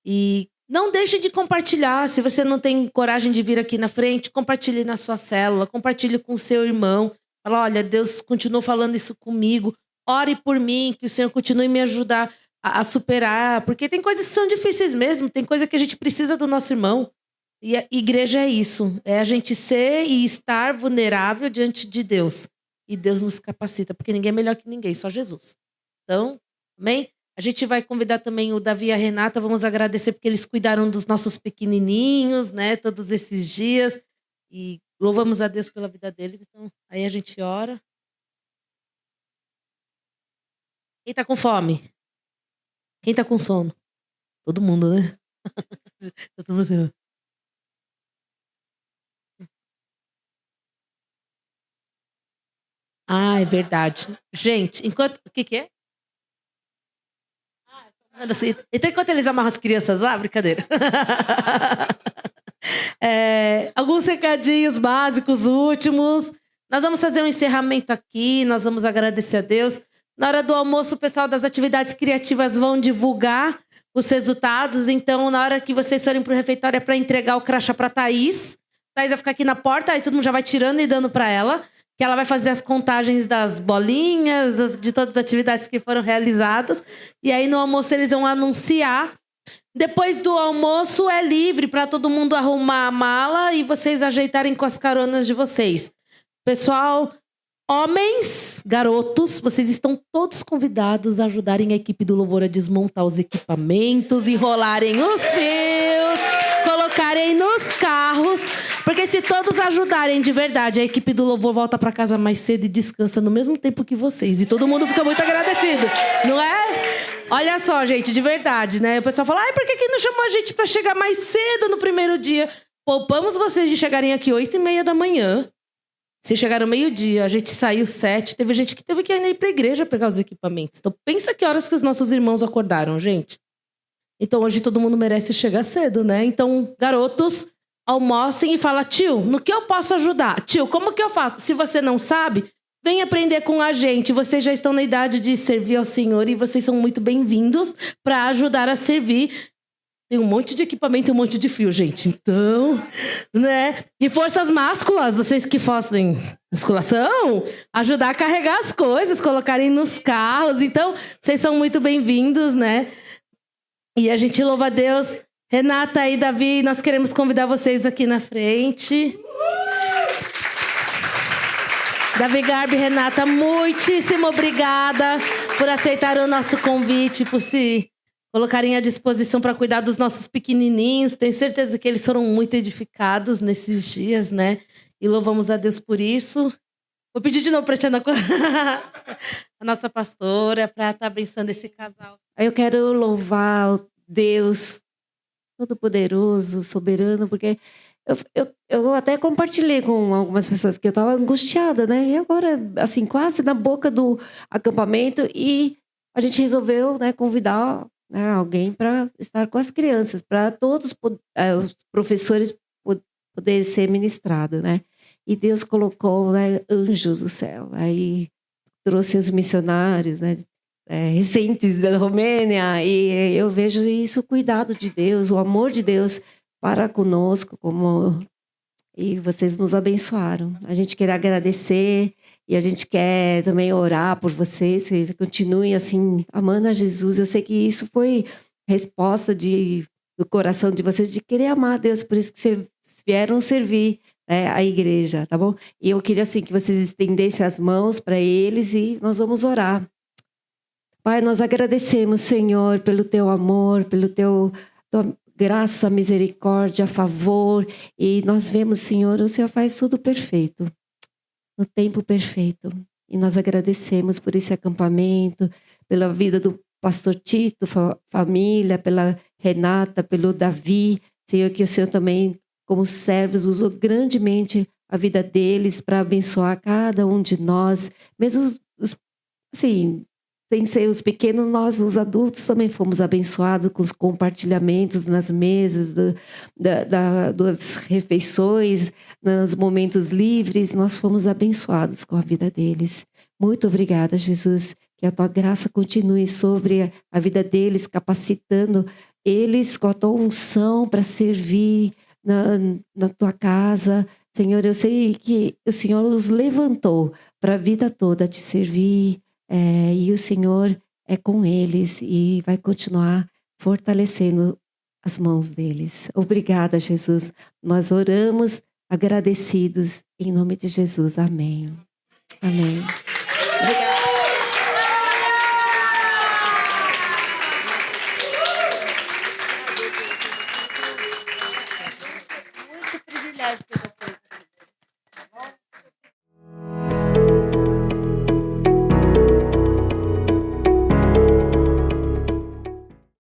E não deixe de compartilhar. Se você não tem coragem de vir aqui na frente, compartilhe na sua célula, compartilhe com o seu irmão. Fala, olha, Deus continuou falando isso comigo. Ore por mim, que o Senhor continue me ajudar a superar. Porque tem coisas que são difíceis mesmo. Tem coisa que a gente precisa do nosso irmão. E a igreja é isso. É a gente ser e estar vulnerável diante de Deus. E Deus nos capacita. Porque ninguém é melhor que ninguém, só Jesus. Então, amém? A gente vai convidar também o Davi e a Renata. Vamos agradecer porque eles cuidaram dos nossos pequenininhos, né? Todos esses dias. E louvamos a Deus pela vida deles. Então, aí a gente ora. Quem tá com fome? Quem tá com sono? Todo mundo, né? Todo mundo assim. Ah, é verdade. Gente, enquanto... O que é? Assim, então, enquanto eles amarram as crianças lá, brincadeira. Alguns recadinhos básicos, últimos. Nós vamos fazer um encerramento aqui, nós vamos agradecer a Deus. Na hora do almoço, o pessoal das atividades criativas vão divulgar os resultados. Então, na hora que vocês forem para o refeitório, é para entregar o crachá para a Thaís. Thaís vai ficar aqui na porta, aí todo mundo já vai tirando e dando para ela. Que ela vai fazer as contagens das bolinhas, de todas as atividades que foram realizadas. E aí, no almoço, eles vão anunciar. Depois do almoço, é livre para todo mundo arrumar a mala e vocês ajeitarem com as caronas de vocês. Pessoal, homens, garotos, vocês estão todos convidados a ajudarem a equipe do Louvor a desmontar os equipamentos, enrolarem os fios, colocarem nos carros. Porque se todos ajudarem de verdade, a equipe do Louvor volta para casa mais cedo e descansa no mesmo tempo que vocês. E todo mundo fica muito agradecido, não é? Olha só, gente, de verdade, né? O pessoal fala, por que não chamou a gente para chegar mais cedo no primeiro dia? Poupamos vocês de chegarem aqui 8h30 da manhã. Vocês chegaram meio-dia, a gente saiu 7. Teve gente que teve que ir para a igreja pegar os equipamentos. Então pensa que horas que os nossos irmãos acordaram, gente. Então hoje todo mundo merece chegar cedo, né? Então, garotos, almocem e fala, tio, no que eu posso ajudar? Tio, como que eu faço? Se você não sabe, vem aprender com a gente. Vocês já estão na idade de servir ao Senhor e vocês são muito bem-vindos para ajudar a servir. Tem um monte de equipamento e um monte de fio, gente. Então, né? E forças másculas, vocês que fazem musculação, ajudar a carregar as coisas, colocarem nos carros. Então, vocês são muito bem-vindos, né? E a gente louva a Deus. Renata e Davi, nós queremos convidar vocês aqui na frente. Davi Garbi, Renata, muitíssimo obrigada por aceitar o nosso convite, por se colocarem à disposição para cuidar dos nossos pequenininhos. Tenho certeza que eles foram muito edificados nesses dias, né? E louvamos a Deus por isso. Vou pedir de novo para a Tiana, a nossa pastora, para estar abençoando esse casal. Eu quero louvar o Deus Todo-Poderoso, Soberano, porque eu até compartilhei com algumas pessoas que eu estava angustiada, né? E agora, assim, quase na boca do acampamento, e a gente resolveu, né, convidar, né, alguém para estar com as crianças, para todos os professores poderem ser ministrados, né? E Deus colocou, né, anjos do céu. Aí trouxe os missionários, né, recentes da Romênia, e eu vejo isso, o cuidado de Deus, o amor de Deus para conosco, e vocês nos abençoaram. A gente quer agradecer e a gente quer também orar por vocês, que continuem assim, amando a Jesus. Eu sei que isso foi resposta do coração de vocês, de querer amar a Deus, por isso que vocês vieram servir, né, a igreja, tá bom? E eu queria assim que vocês estendessem as mãos para eles e nós vamos orar. Pai, nós agradecemos, Senhor, pelo teu amor, pelo tua graça, misericórdia, favor. E nós vemos, Senhor, o Senhor faz tudo perfeito, no tempo perfeito. E nós agradecemos por esse acampamento, pela vida do pastor Tito, família, pela Renata, pelo Davi. Senhor, que o Senhor também, como servos, usou grandemente a vida deles para abençoar cada um de nós. Mesmo assim, sem ser os pequenos, nós, os adultos, também fomos abençoados com os compartilhamentos nas mesas, das refeições, nos momentos livres. Nós fomos abençoados com a vida deles. Muito obrigada, Jesus. Que a tua graça continue sobre a vida deles, capacitando eles com a tua unção para servir na tua casa. Senhor, eu sei que o Senhor os levantou para a vida toda te servir. E o Senhor é com eles e vai continuar fortalecendo as mãos deles. Obrigada, Jesus. Nós oramos agradecidos em nome de Jesus. Amém. Amém. Obrigada.